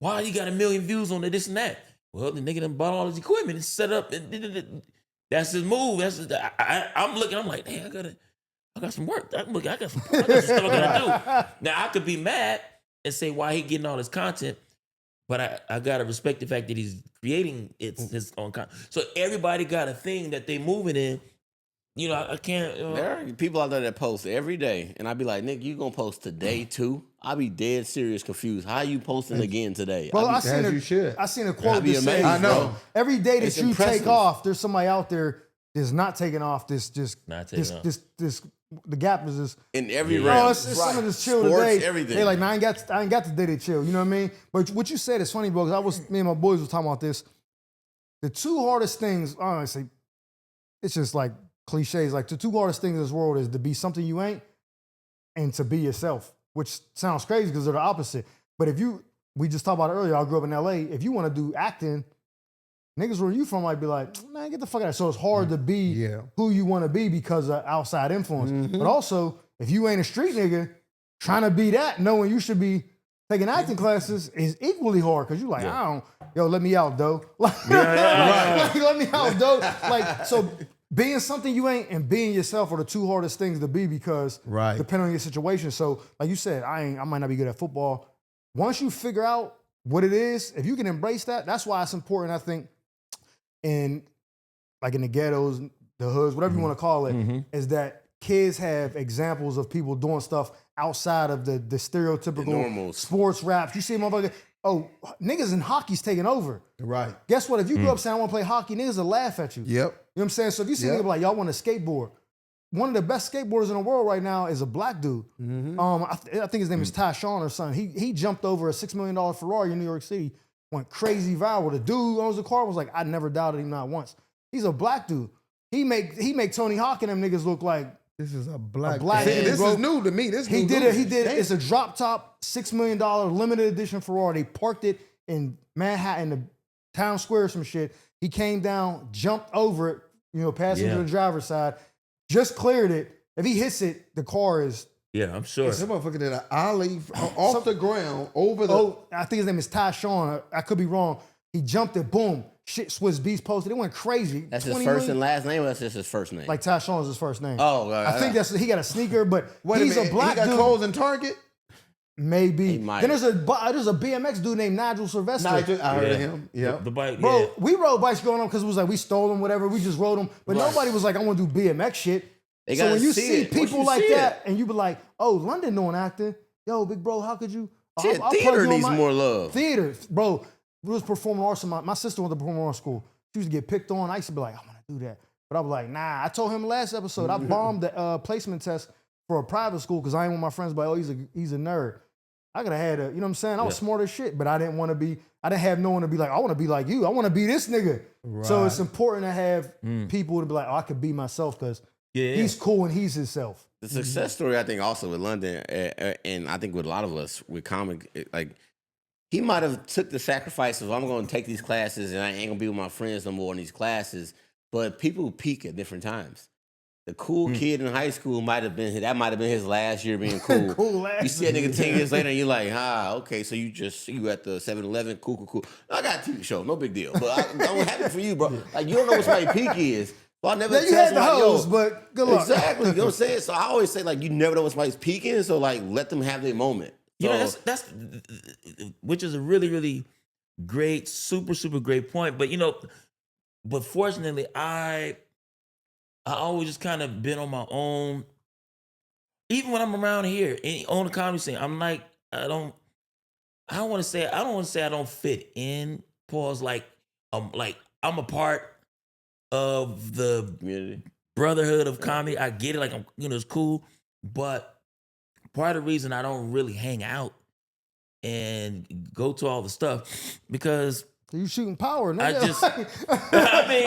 Why you got 1 million views on this and that? Well, the nigga done bought all his equipment and set up. And that's his move. I'm looking, I'm like, damn, I got some work. I got some stuff I gotta do. Now I could be mad and say why he getting all this content, but I gotta respect the fact that he's creating his own content. So everybody got a thing that they moving in. I can't. There are people out there that post every day, and I'd be like, Nick, you gonna post today too? I'll be dead serious confused. How you posting again today? Bro, I you should. seen a quote I'd be that says, amazed, I know. bro. every day that It's you impressive. take off, there's somebody out there that's not taking off. The gap is just. In every Yeah. round. Oh, it's some of this chill Sports, today. everything. They like, nah, I ain't got the day to chill. You know what I mean? But what you said is funny, bro. Because me and my boys was talking about this. The two hardest things, honestly, it's just like cliches. Like the two hardest things in this world is to be something you ain't, and to be yourself. Which sounds crazy because they're the opposite. But we just talked about it earlier. I grew up in LA. If you want to do acting, niggas where you from might be like, man, get the fuck out of here. So it's hard to be who you want to be because of outside influence. But also, if you ain't a street nigga, trying to be that, knowing you should be taking acting classes is equally hard because you like, let me out, though. Like, let me out, though. Like, so being something you ain't and being yourself are the two hardest things to be because depending on your situation. So like you said, I might not be good at football. Once you figure out what it is, if you can embrace that, that's why it's important, I think, in the ghettos, the hoods, whatever you want to call it, is that kids have examples of people doing stuff outside of the stereotypical normals. Sports raps. You see a motherfucker, niggas in hockey's taking over. Right. Guess what? If you grew up saying I want to play hockey, niggas will laugh at you. Yep. You know what I'm saying? So if you see a nigga like, y'all want to skateboard, one of the best skateboarders in the world right now is a black dude. I think his name is Ty Sean or something. He jumped over a $6 million Ferrari in New York City, went crazy viral. The dude who owns the car was like, I never doubted him not once. He's a black dude. He make Tony Hawk and them niggas look like This is a black. black See, dude, this bro. is new to me. He did it. It's a drop top $6 million limited edition Ferrari. They parked it in Manhattan, the town square or some shit. He came down, jumped over it, passing to the driver's side, just cleared it. If he hits it, the car is. Yeah, I'm sure. This motherfucker did an ollie off the ground over the. Oh, I think his name is Ty Sean. I could be wrong. He jumped it, boom. Shit, Swiss Beats posted. It went crazy. That's his 20 first million? and last name, or that's just his first name? Like Ty Sean is his first name. Oh, I think he got a sneaker, but Wait he's a minute, a black he got dude. clothes in Target. Maybe. He might. Then there's a BMX dude named Nigel Sylvester. Nigel, I heard of him. Yeah. The bike, Bro, we rode bikes growing up because it was like we stole them, whatever. We just rode them, but nobody was like, I want to do BMX shit. They So gotta when you see see it. Once people you like see that, and you be like, "Oh, London doing acting, yo, big bro, how could you?" Shit, I'll theater plug you on needs more love. Theater, bro. We was performing arts. My sister went to performing arts school. She used to get picked on. I used to be like, I want to do that, but I was like, nah. I told him last episode I bombed the placement test for a private school because I ain't want my friends like, oh, he's a nerd. I could have had a, you know what I'm saying? I was Yeah. smart as shit, but I didn't have no one to be like, I want to be like you. I want to be this nigga. So it's important to have people to be like, oh, I could be myself because he's cool and he's himself. The success story, I think, also with London, and I think with a lot of us with comic, like he might have took the sacrifice of I'm going to take these classes and I ain't gonna be with my friends no more in these classes. But people peak at different times. The cool kid in high school might have been his last year being cool. You see a nigga 10 years later and you're like, okay, so you at the 7-Eleven, cool. I got a TV show, no big deal. But I'm happy for you, bro. Like you don't know what somebody's peak is. So I never Yeah, you tell had the somebody, hoes, but good luck. Exactly, you know what I'm saying? So I always say like you never know what somebody's peaking, so like let them have their moment. You know, So- that's which is a really, really great, super, super great point. But you know, but fortunately, I always just kind of been on my own. Even when I'm around here on the comedy scene, I'm like, I don't want to say I don't fit in. Pause. Like I'm a part of the community. brotherhood of comedy. I get it. Like it's cool. But part of the reason I don't really hang out and go to all the stuff because You shooting power, nigga. I just, I mean,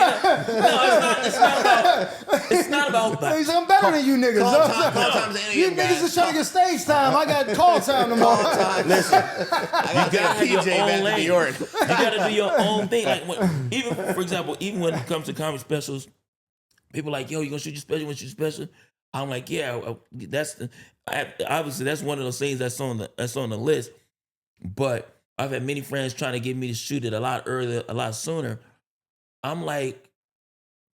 no, it's not about that. He's I'm better than you niggas. Call times the You alien niggas guys. is trying to get stage time. I got call time tomorrow. Listen, I got gotta have your PJ own back to lane. New York. You gotta do your own thing. Like even for example, even when it comes to comedy specials, people like, yo, you gonna shoot your special? You want to shoot your special? I'm like, yeah, obviously that's one of those things that's on the list. But I've had many friends trying to get me to shoot it a lot earlier, a lot sooner. I'm like,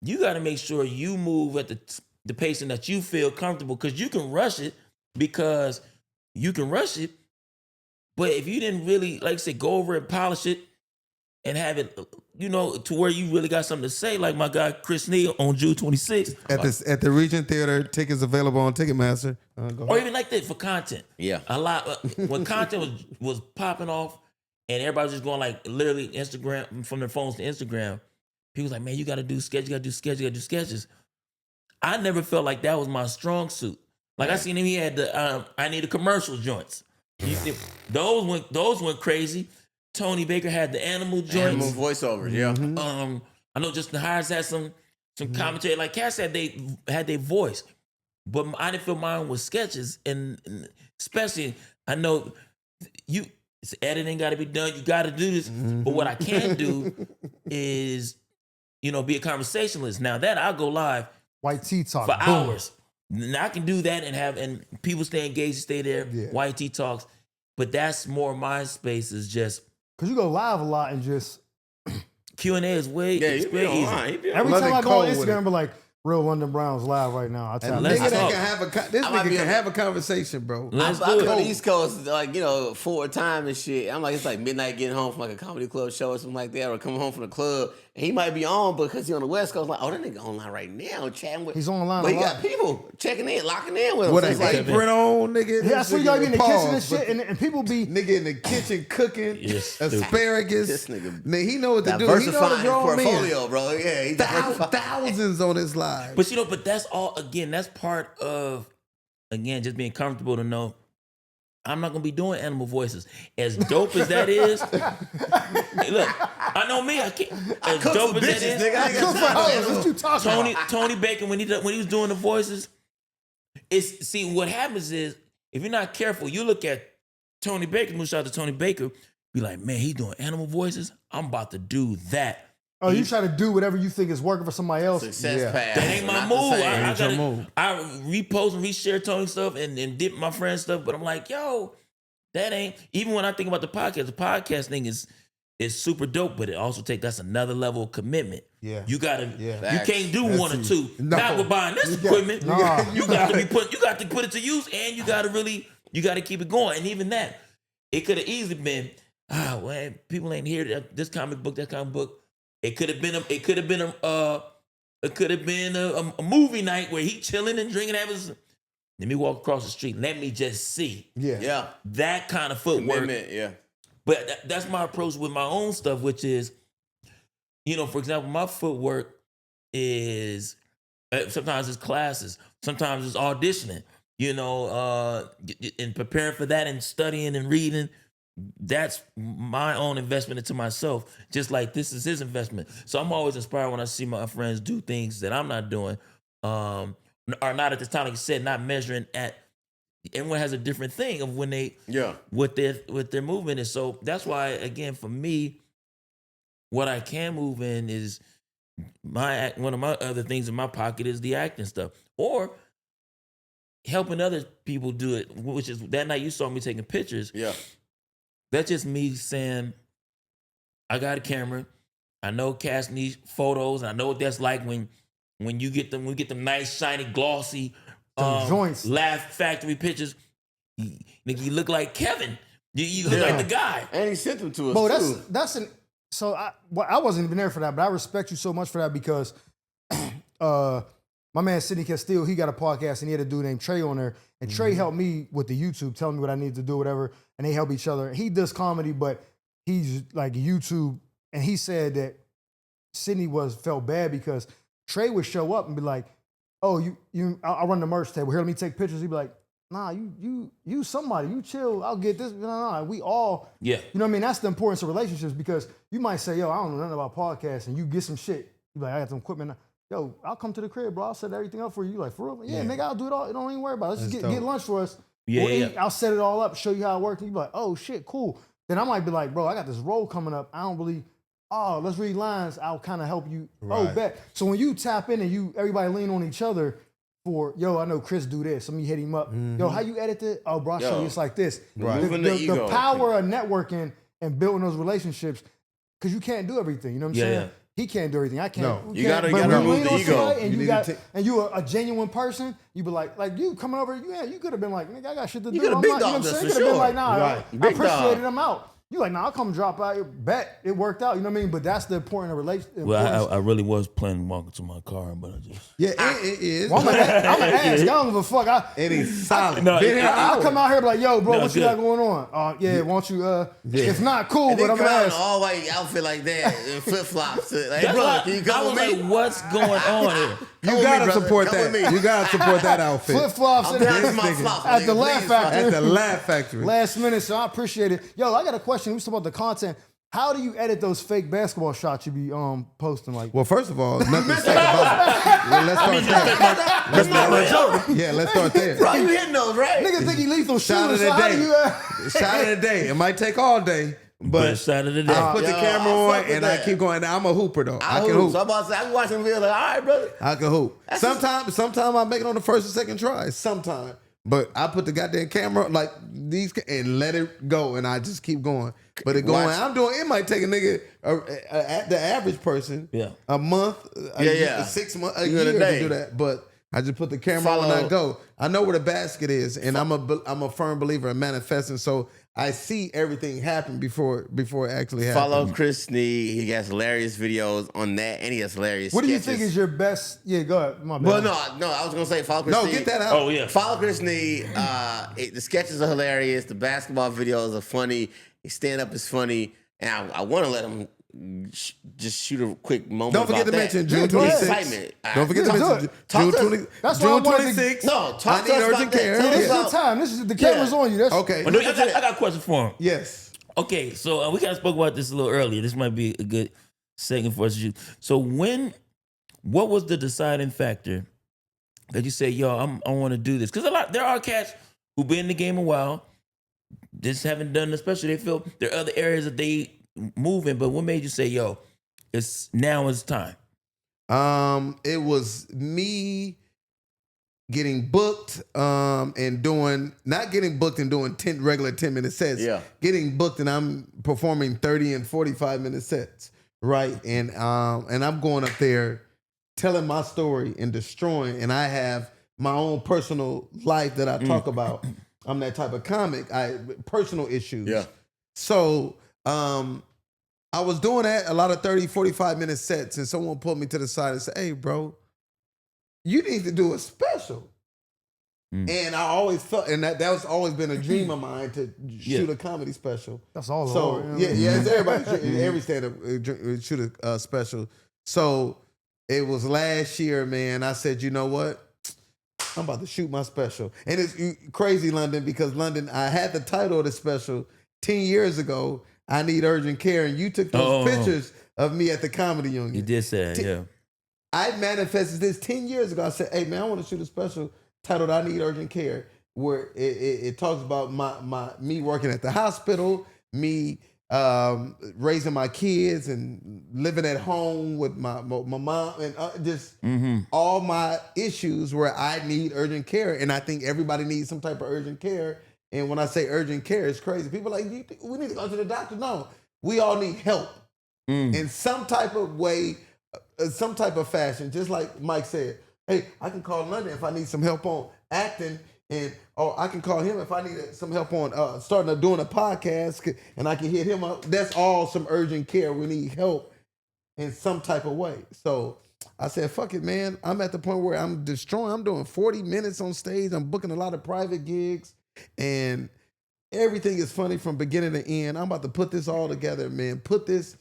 you got to make sure you move at the pacing that you feel comfortable because you can rush it But if you didn't really, like I said, go over and polish it and have it, to where you really got something to say, like my guy Chris Sneed on June 26th. At the Regent Theater, tickets available on Ticketmaster. Go Or ahead. even like that for content. Yeah. A lot. When content was popping off and everybody was just going like literally Instagram, from their phones to Instagram, people was like, man, you got to do sketches, you got to do sketches, you got to do sketches. I never felt like that was my strong suit. Like I seen him, he had the I Need a Commercial joints. Those went crazy. Tony Baker had the animal joints. Animal voiceovers, yeah. I know Justin Hires had some commentary. Like Cass said, they had their voice, but I didn't feel mine was sketches, and especially I know editing got to be done. You got to do this, but what I can do is, be a conversationalist. Now that I'll go live White tea talk. for Boom. hours. Now I can do that and people stay engaged, stay there. Yeah. White tea talks, but that's more my space. Is just Because you go live a lot and just Q&A is way Yeah, you be easy. online. You be every London time I go on cold with Instagram, it. be like, Real London Brown's live right now. I tell And you. let's nigga talk. this I might nigga be can a- have a conversation, bro. Let's I do go to it. East Coast, like, 4 time and shit. I'm like, it's like midnight getting home from like a comedy club show or something like that, or coming home from the club. And he might be on, but because he's on the West Coast, like, oh, that nigga online right now, chatting with. He's online But a he got lot. people checking in, locking in with him. What So a it's like, apron on, nigga. Yeah, that's where you gotta be in the kitchen and shit, and people be Nigga in the kitchen cooking, You're stupid. asparagus. This nigga He know what to do. He know the diversifying grown man. portfolio, bro. Yeah, he diversifying. Thousands on his live. But that's all, again, that's part of, again, just being comfortable to know I'm not gonna be doing animal voices. As dope as that is, hey, look, I know me. I can't. As Cook dope for as that bitches, is, nigga. I ain't Good got for time for hoes. animals. What you talking about? Tony Baker when he was doing the voices, see what happens is if you're not careful, you look at Tony Baker. Shout out to Tony Baker. Be like, man, he doing animal voices. I'm about to do that. Oh, you try to do whatever you think is working for somebody else. Success Yeah. path. That ain't my not the move. same. I Ain't your gotta, move. I repost and reshare Tony stuff and dip my friend's stuff, but I'm like, yo, that ain't. Even when I think about the podcast thing is super dope, but it also that's another level of commitment. Yeah. You gotta, Yeah. you Facts. can't do That's one or it. two. No. Not with buying this equipment. Nah. You got to put it to use, and you got to keep it going. And even that, it could have easily been, well, people ain't here. This comic book, that comic book. It could have been a movie night where he chilling and drinking. Let me walk across the street. Let me just see Yeah. Yeah. that kind of footwork. Commitment, yeah. But that's my approach with my own stuff, which is, for example, my footwork is sometimes it's classes, sometimes it's auditioning, you know, and preparing for that and studying and reading. That's my own investment into myself, just like this is his investment. So I'm always inspired when I see my friends do things that I'm not doing, or not at the time, like you said, not measuring at. Everyone has a different thing of when they, what their movement is. So that's why, again, for me, what I can move in is one of my other things in my pocket is the acting stuff, or helping other people do it. Which is that night you saw me taking pictures. Yeah. That's just me saying, I got a camera. I know cats need photos. I know what that's like when you get them. We get them nice, shiny, glossy, joints. Laugh Factory pictures. You look like Kevin. You look like the guy. And he sent them to us. Bro, too. that's an. So I wasn't even there for that, but I respect you so much for that because my man Sidney Castile, he got a podcast and he had a dude named Trey on there. And Trey helped me with the YouTube, telling me what I need to do, whatever. And they help each other. He does comedy, but he's like YouTube. And he said that Sidney felt bad because Trey would show up and be like, "Oh, I run the merch table. Here, let me take pictures." He'd be like, "Nah, you somebody. You chill. I'll get this." No. We all, You know what I mean? That's the importance of relationships because you might say, "Yo, I don't know nothing about podcasts," and you get some shit. You be like, "I got some equipment. Yo, I'll come to the crib, bro. I'll set everything up for you." You like, "For real?" Yeah, nigga, I'll do it all. Don't even worry about it. Let's just get lunch for us. We'll eat. I'll set it all up, show you how it works. And you be like, "Oh shit, cool." Then I might be like, "Bro, I got this role coming up. I don't really. Oh, let's read lines. I'll kind of help you." Right. Oh, bet. So when you tap in and everybody lean on each other for, yo, I know Chris do this. Let me hit him up. Yo, how you edit it? Oh, bro, I'll show you. It's like this. Right. The power of networking and building those relationships, because you can't do everything. You know what I'm saying? He can't do everything. I can't. No, you gotta remove the ego. And you a genuine person. You be like you coming over. You could have been like, "Nigga, I got shit to do." You could have big dogged us for You could have been like, "Nah, I appreciated him out." You like, "Nah, I'll come drop out. Bet it worked out." You know what I mean? But that's the important relationship. Well, I really was planning on walking to my car, but I just it is. Well, I'm gonna ask. I don't give a fuck. It is solid. No, I'll come out here and be like, "Yo, bro, what you got going on?" Yeah, won't you? If not, cool. And but I'm come gonna out in ask. an all-white outfit like that, and flip-flops. Like, That's bro, why can you I come was with me? like, what's going on here? You with gotta me, brother. support Come with that. me. You gotta support that outfit. Flip flops I'm down to my flops. at the nigga. Laugh Please, Factory. At the Laugh Factory. Last minute, so I appreciate it. Yo, I got a question. We talking about the content. How do you edit those fake basketball shots you be posting? Like, Well, first of all, nothing fake about it. Well, let's start there. Let's start there. Bro, you hitting those, right? nigga think he lethal Shot shooter. of So the how do day. you? Shot of the day. It might take all day, but Shot of the day. I put the Yo, camera I on fuck with and I that. keep going. I'm a hooper though. I I can hoop. hoop. So I'm about to say, I can watch them videos like, all right, brother. I can hoop. Sometimes I make it on the first or second try. Sometimes. But I put the goddamn camera like these and let it go, and I just keep going. But it going. Watch. I'm doing. It might take a nigga, the average person, a month, 6 months, a year to do that. But I just put the camera on and I go. I know where the basket is, and I'm a firm believer in manifesting. So I see everything happen before it actually happens. Follow Chris Sneed. He has hilarious videos on that, and he has hilarious What do you sketches. think is your best? Yeah, go ahead. My bad. Well, no, I was gonna say follow Chris Sneed. Get that out. Oh yeah. Follow Chris Sneed. The sketches are hilarious. The basketball videos are funny. His stand-up is funny. And I want to let him just shoot a quick moment. Don't forget to about mention that. June Yeah, go ahead. 26th. Excitement. Don't forget to Yeah, do mention it. June Talk to 20. us. That's why I June wanted to- 26th. No, I talk need to us urgent about that. care. Tell us This is Yeah. the about- time. This is the camera's on you. That's Okay. I got a question for him. Yes. Okay, so we kind of spoke about this a little earlier. This might be a good segment for us to shoot. So what was the deciding factor that you say, yo, I want to do this? Because there are cats who been in the game a while, just haven't done, especially they feel there are other areas that they move in. But what made you say, yo, now is time? It was me getting booked and doing not getting booked and doing 10 regular 10-minute sets. Yeah. Getting booked and I'm performing 30 and 45-minute sets, right? And I'm going up there telling my story and destroying, and I have my own personal life that I talk about. I'm that type of comic. Personal issues. Yeah. So I was doing that, a lot of 30, 45-minute sets, and someone pulled me to the side and said, hey, bro, you need to do a special. And I always felt, and that was always been a dream of mine to shoot a comedy special. That's all. So it's everybody, every stand-up shoot a special. So it was last year, man. I said, you know what? I'm about to shoot my special. And it's crazy, London, because London, I had the title of the special 10 years ago, I Need Urgent Care, and you took those pictures of me at the Comedy Union. You did say that, yeah. I manifested this 10 years ago. I said, hey, man, I want to shoot a special titled I Need Urgent Care, where it talks about me working at the hospital, me raising my kids and living at home with my mom, and just all my issues where I need urgent care. And I think everybody needs some type of urgent care. And when I say urgent care, it's crazy. People are like, we need to go to the doctor. No, we all need help in some type of way, some type of fashion. Just like Mike said, hey, I can call London if I need some help on acting, or I can call him if I need some help on doing a podcast, and I can hit him up. That's all some urgent care. We need help in some type of way. So I said, fuck it, man. I'm at the point where I'm destroying. I'm doing 40 minutes on stage. I'm booking a lot of private gigs, and everything is funny from beginning to end. I'm about to put this all together, man. Put this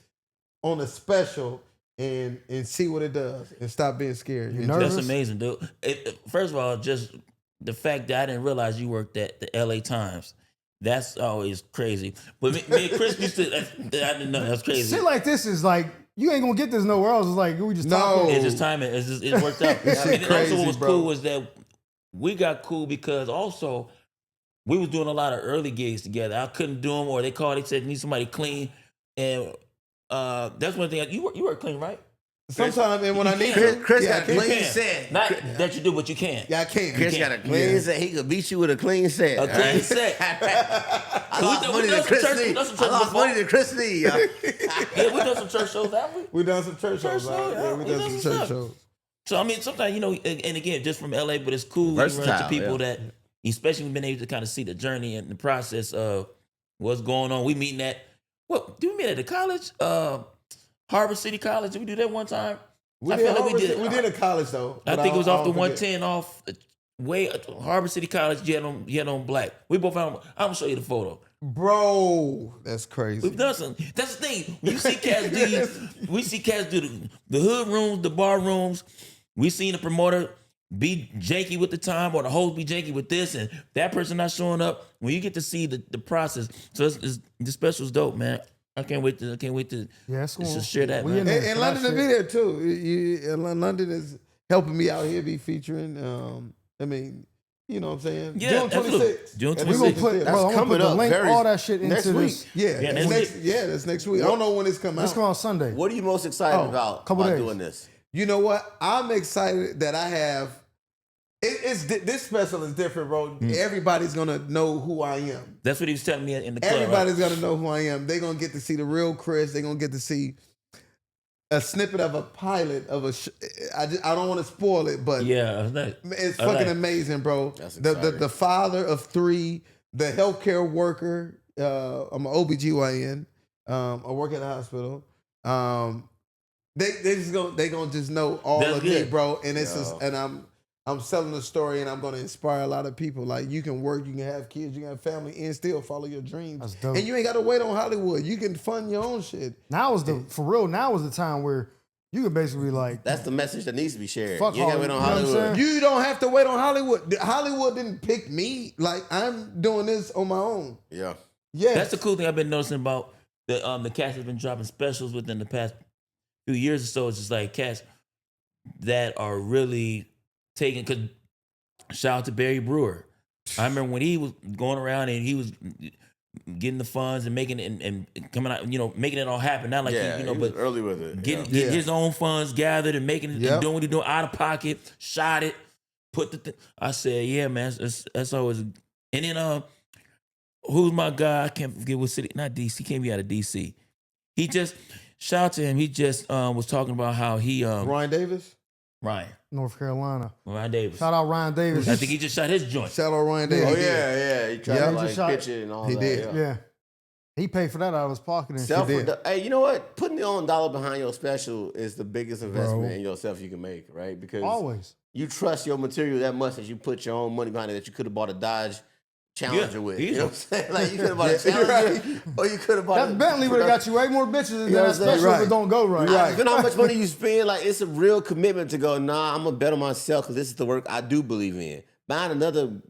on a special and see what it does, and stop being scared. You nervous? That's amazing, dude. First of all, just the fact that I didn't realize you worked at the LA Times. That's always crazy. But me and Chris used to, I didn't know. That's crazy. Shit like this is like, you ain't gonna get this nowhere else. It's like, we just talking. It's just timing. It worked out. This shit And then also crazy, what was bro. cool was that we got cool because also we was doing a lot of early gigs together. I couldn't do them, or they said, need somebody clean. And that's one thing. You work clean, right? Sometimes, and when I need Chris yeah, got a clean set. Not that you do, but you can. Yeah, I can't. Chris got a clean set. He could beat you with a clean set. A clean set. I lost money to Chris Sneed. I lost money to Chris Sneed. Yeah, we done some church shows, haven't we? We done some church shows. shows, Right? Yeah, we we done done some some church stuff. shows. So I mean, sometimes and again, just from LA, but it's cool when you run into people that, especially been able to kind of see the journey and the process of what's going on. We meeting at did we meet at the college? Harbor City College. Did we do that one time? We did a college though. I think it was off the 110 off way Harbor City College. You had on black. We both found. I'm gonna show you the photo. Bro, that's crazy. We've done something. That's the thing. When you see cats do, we see cats do the hood rooms, the bar rooms. We seen the promoter be janky with the time, or the host be janky with this, and that person not showing up. When you get to see the process, so the special's dope, man. I can't wait to share that. Man. And London will be there too. London is helping me out here, be featuring. I mean, you know what I'm saying? Yeah, June 26th. June 26th. We're gonna put, That's bro, I'm gonna coming put the up link, very all that shit next into week. this. That's next week. I don't know when it's coming out. It's coming on Sunday. What are you most excited about days. doing this? You know what? I'm excited that I have. This special is different, bro. Everybody's gonna know who I am. That's what he was telling me in the club. Everybody's gonna know who I am. They're gonna get to see the real Chris. They're gonna get to see a snippet of a pilot of a. I don't want to spoil it, but yeah, it's fucking amazing, bro. The father of 3, the healthcare worker. I'm an OBGYN. I work at a hospital. They gonna just know all That's of good. me, bro. And I'm selling a story, and I'm gonna inspire a lot of people. Like, you can work, you can have kids, you can have family, and still follow your dreams. That's dope. And you ain't gotta wait on Hollywood. You can fund your own shit. Now is the time where you can basically like. That's the message that needs to be shared. Fuck You ain't gotta wait on Hollywood. You don't have to wait on Hollywood. Hollywood didn't pick me. Like, I'm doing this on my own. Yeah. Yeah, That's the cool thing I've been noticing about the cats that's been dropping specials within the past few years or so. It's just like cats that are really taking. Cause shout out to Barry Brewer. I remember when he was going around and he was getting the funds and making it and coming out, making it all happen. Not like he but was early with it. getting his own funds gathered and making it and doing what he doing out of pocket, shot it, put I said, yeah, man, that's always. And then who's my guy? I can't forget what city. Not DC. He can't be out of DC. He just shout out to him. He just was talking about how he Ryan Davis. Ryan Davis. Shout out Ryan Davis. I think he just shot his joint. Shout out Ryan Davis. Oh yeah. He tried to He just shot pitch it and all He that. did. Yeah. He paid for that out of his pocket and shit. Hey, you know what? Putting your own dollar behind your special is the biggest investment in yourself you can make, right? Because Always. you trust your material that much that you put your own money behind it, that you could have bought a Dodge Challenger with. You know what I'm saying? Like you could have bought a Challenger, or you could have bought that Bentley would have got you way more bitches than that special if it don't go right. Depending on how much money you spend, like it's a real commitment to go. Nah, I'm gonna bet on myself because this is the work I do believe in. Buying another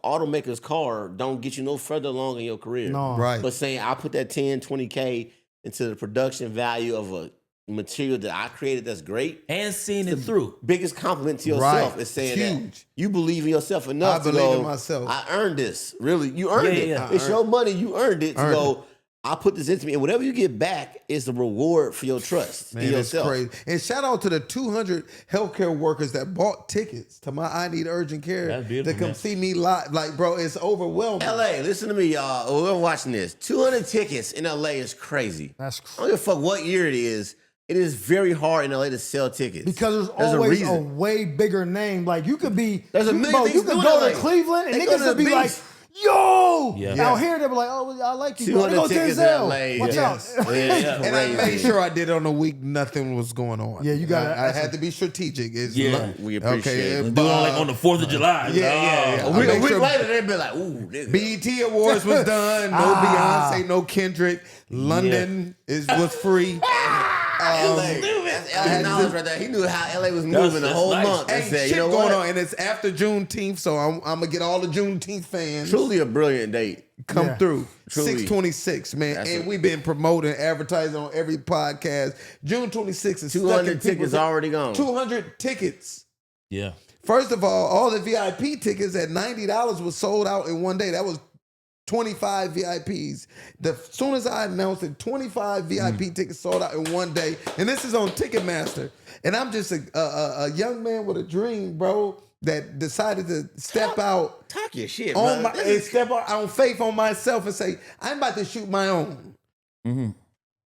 automaker's car don't get you no further along in your career. No. Right. But saying I put that 10, 20K into the production value of a material that I created that's great. And seeing it through. Biggest compliment to yourself is saying that you believe in yourself enough to go, I believe in myself. I earned this. Really, you earned it. Yeah. It's your money. You earned it to go, I put this into me. And whatever you get back is the reward for your trust in yourself. Crazy. And shout out to the 200 healthcare workers that bought tickets to my I Need Urgent Care to come see me live. Like, bro, it's overwhelming. LA, listen to me, y'all. We're watching this. 200 tickets in LA is crazy. That's I crazy. don't give a fuck what year it is. It is very hard in LA to sell tickets. Because there's always a way bigger name. Like you could be, There's a million things you could doing go it, to like, Cleveland and they go niggas to the would be like, beach. yo! Yeah. Out here, they be like, oh, I like you. 200 They go tickets in Denzel. LA. Watch Yes. out. And I made sure I did on the week nothing was going on. Yeah, you gotta- I had to be strategic. It's We appreciate it. Do it on the 4th of July. Yeah. A week later, they'd be like, ooh, nigga. BET Awards was done. No Beyonce, no Kendrick. London was free. LA. That's LA knowledge right there. He knew how LA was moving the whole month. And Ain't said, shit you know going what? on, and it's after Juneteenth, so I'm gonna get all the Juneteenth fans Truly a brilliant date. come through. Truly. 6/26, man, That's and it. we've been promoting, advertising on every podcast. June 26th is 200 tickets already gone. 200 tickets. Yeah. First of all the VIP tickets at $90 was sold out in one day. That was 25 VIPs. As soon as I announced it, 25 VIP tickets sold out in one day. And this is on Ticketmaster. And I'm just a young man with a dream, bro, that decided to step out. Talk your shit, On bro. and step out on faith on myself and say, I'm about to shoot my own. Mm-hmm.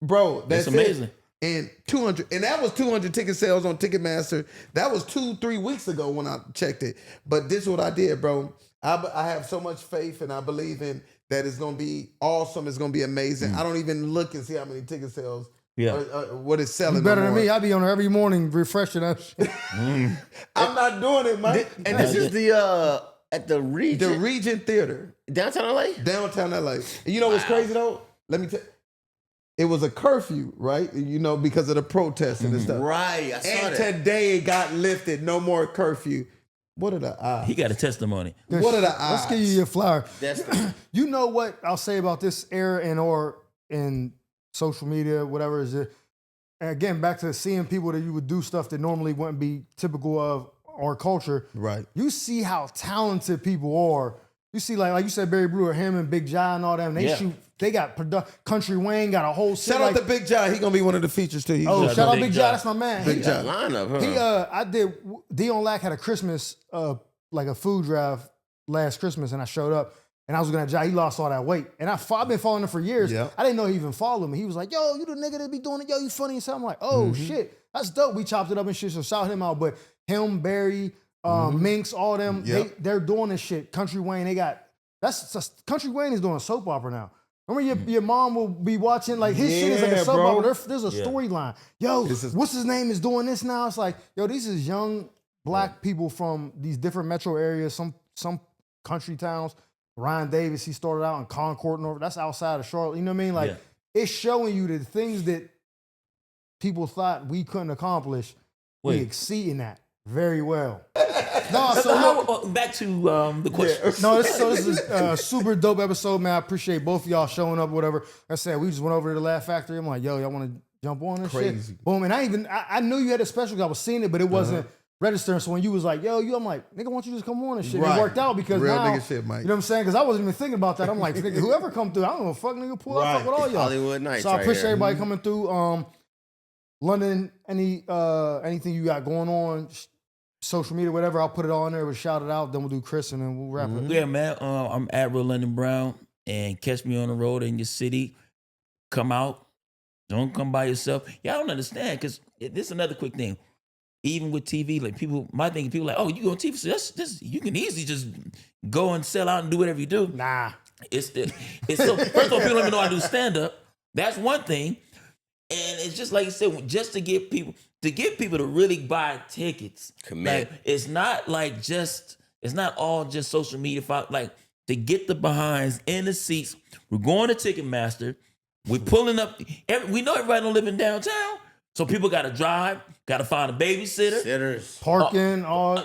Bro, that's amazing. It. And 200, and that was 200 ticket sales on Ticketmaster. That was 2-3 weeks ago when I checked it. But this is what I did, bro. I have so much faith and I believe in that it's going to be awesome. It's going to be amazing. I don't even look and see how many ticket sales. Yeah. What it's selling. You better no than more. me. I be on there every morning refreshing that shit. I'm not doing it, Mike. And this is the at the Regent. The Regent Theater. Downtown LA? Downtown LA. And you know what's crazy though? Let me tell you. It was a curfew, right? You know, because of the protesting and stuff. Right. I saw And that. today it got lifted. No more curfew. What are the odds? He got a testimony. What are the odds? Let's give you your flower. That's You know what I'll say about this era or in social media, whatever is it. And again, back to seeing people that you would do stuff that normally wouldn't be typical of our culture. Right. You see how talented people are. You see, like you said, Barry Brewer, him and Big John and all them. They shoot. They got Country Wayne got a whole. Shout out to Big John. He gonna be one of the features too. Shout out Big John. That's my man. Big John. lineup, huh? I did. Dion Lack had a Christmas, like a food drive last Christmas, and I showed up, and I was gonna job. He lost all that weight, and I've been following him for years. Yeah. I didn't know he even followed me. He was like, "Yo, you the nigga that be doing it? Yo, you funny and stuff." I'm like, "Oh shit, that's dope." We chopped it up and shit. So shout him out. But him, Barry, Minx, all them, they're doing this shit. Country Wayne, they got Country Wayne is doing a soap opera now. Remember your mom will be watching, like his shit is like a soap opera. There's a storyline. Yo, what's his name is doing this now? It's like, yo, these is young black people from these different metro areas, some country towns. Ryan Davis, he started out in Concord, and that's outside of Charlotte. You know what I mean? Like it's showing you the things that people thought we couldn't accomplish. We exceeding that very well. No, so back to the question. No, this is a super dope episode, man. I appreciate both of y'all showing up, whatever. Like I said, we just went over to the Laugh Factory. I'm like, yo, y'all want to jump on this shit? Boom. And I knew you had a special because I was seeing it, but it wasn't registering. So when you was like, yo, I'm like, nigga, why don't you just come on and shit? Right. It worked out because Real now, nigga shit, Mike. you know what I'm saying? Because I wasn't even thinking about that. I'm like, nigga, whoever come through, I don't know, fuck nigga, pull up, fuck with all y'all. Hollywood Nights. So I right appreciate here. everybody coming through. London, anything you got going on? Social media, whatever, I'll put it all in there. We'll shout it out. Then we'll do Chris, and then we'll wrap it. Yeah, man. I'm at Real London Brown, and catch me on the road in your city. Come out. Don't come by yourself. Y'all don't understand because this is another quick thing. Even with TV, like people like, oh, you go on TV, so that's you can easily just go and sell out and do whatever you do. Nah, it's so. First of all, people don't even know I do stand up. That's one thing, and it's just like you said, just to get people to really buy tickets. Commit. Like, it's not all just social media. Like to get the behinds in the seats. We're going to Ticketmaster. We're pulling up. We know everybody don't live in downtown, so people got to drive, got to find a babysitter. Sitters. Parking, all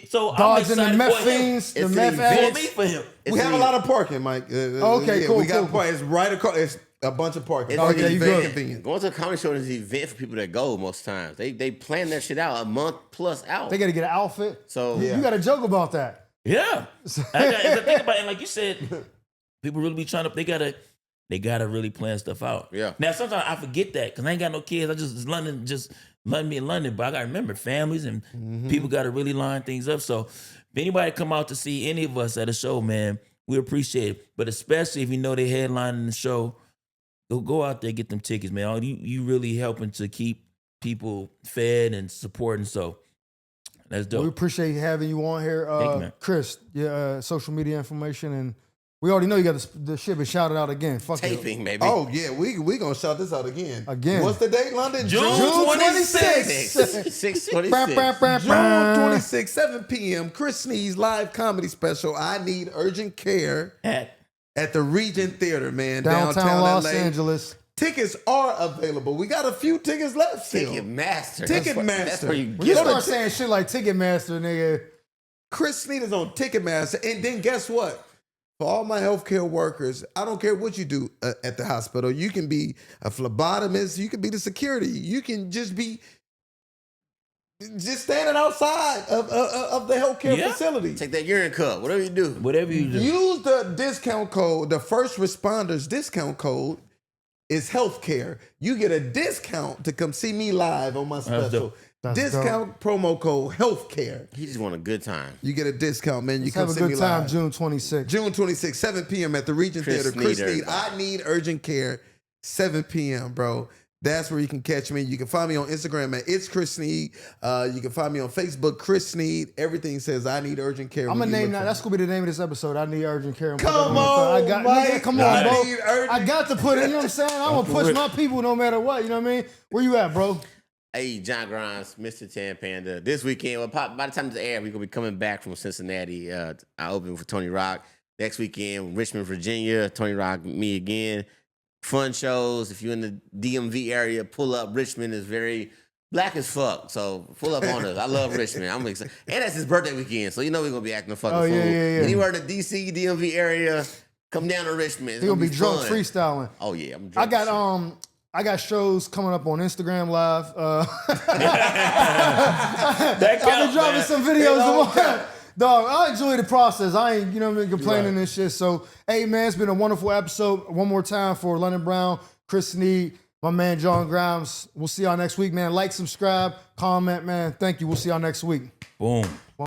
So I'm dodging the excited meth for him. fiends, the It's meth an addicts. event. For me, for him. We have a lot of parking, Mike. Okay, cool, We got cool. parking. It's right across. It's a bunch of parking. It's Parking okay, is you very good. convenient. Going to a comedy show is an event for people that go most times. They plan that shit out a month plus out. They got to get an outfit. So You got to joke about that. Yeah. I think about it, and like you said, people really be trying to. They gotta really plan stuff out. Yeah. Now sometimes I forget that because I ain't got no kids. I just London me in London. But I gotta remember families and people gotta really line things up. So if anybody come out to see any of us at a show, man, we appreciate it. But especially if you know they headlining the show, go out there, get them tickets, man. You really helping to keep people fed and supporting. So that's dope. We appreciate having you on here. Thank you, man. Chris, your social media information, and we already know you got the shit been shouted out again. Fuck it. taping, maybe. Oh yeah, we gonna shout this out again. Again. What's the date, London? June 26th. 6/26. June 26, 7 p.m. Chris Sneed's live comedy special. I Need Urgent Care at the Regent Theater, man, Downtown Los LA. Angeles. Tickets are available. We got a few tickets left still. Ticketmaster. Ticketmaster. That's where you When you get start it. saying shit like Ticketmaster, nigga, Chris Sneed is on Ticketmaster. And then guess what? For all my healthcare workers, I don't care what you do at the hospital. You can be a phlebotomist. You can be the security. You can just be standing outside of the healthcare facility. Take that urine cup, whatever you do. Whatever you do. Use the discount code. The first responders discount code is healthcare. You get a discount to come see me live on my special. That's Discount promo code healthcare. He just want a good time. You get a discount, man. You let's come have a see me good time. live. June 26th. June 26th, 7 p.m. at the Regent Chris Theater. Chris Sneed, Sneed, everybody. I Need Urgent Care, 7 p.m., bro. That's where you can catch me. You can find me on Instagram at It's Chris Sneed. You can find me on Facebook, Chris Sneed. Everything says I Need Urgent Care. I'm when gonna you name look that. for That's me. gonna be the name of this episode. I need urgent care. Come on, Mike. Come on, bro. I need urgent- I got to put it. You know what I'm saying? I'm gonna push my people no matter what. You know what I mean? Where you at, bro? Hey, John Grimes, Mr. Tan Panda. This weekend, well, by the time this air, we're going to be coming back from Cincinnati. I open for Tony Rock. Next weekend, Richmond, Virginia. Tony Rock, me again. Fun shows. If you're in the DMV area, pull up. Richmond is very black as fuck. So pull up on us. I love Richmond. I'm excited. And that's his birthday weekend. So you know we're going to be acting a fucking fool. Yeah. Anywhere in the DC, DMV area, come down to Richmond. It's He gonna be drunk fun. freestyling. Oh, yeah. I'm drunk. I got shows coming up on Instagram Live. That I've been counts, dropping man. some videos of mine. Dog, I enjoy the process. I ain't, you know what I mean, complaining and shit. So, hey, man, it's been a wonderful episode. One more time for London Brown, Chris Sneed, my man, John Grimes. We'll see y'all next week, man. Like, subscribe, comment, man. Thank you. We'll see y'all next week. Boom.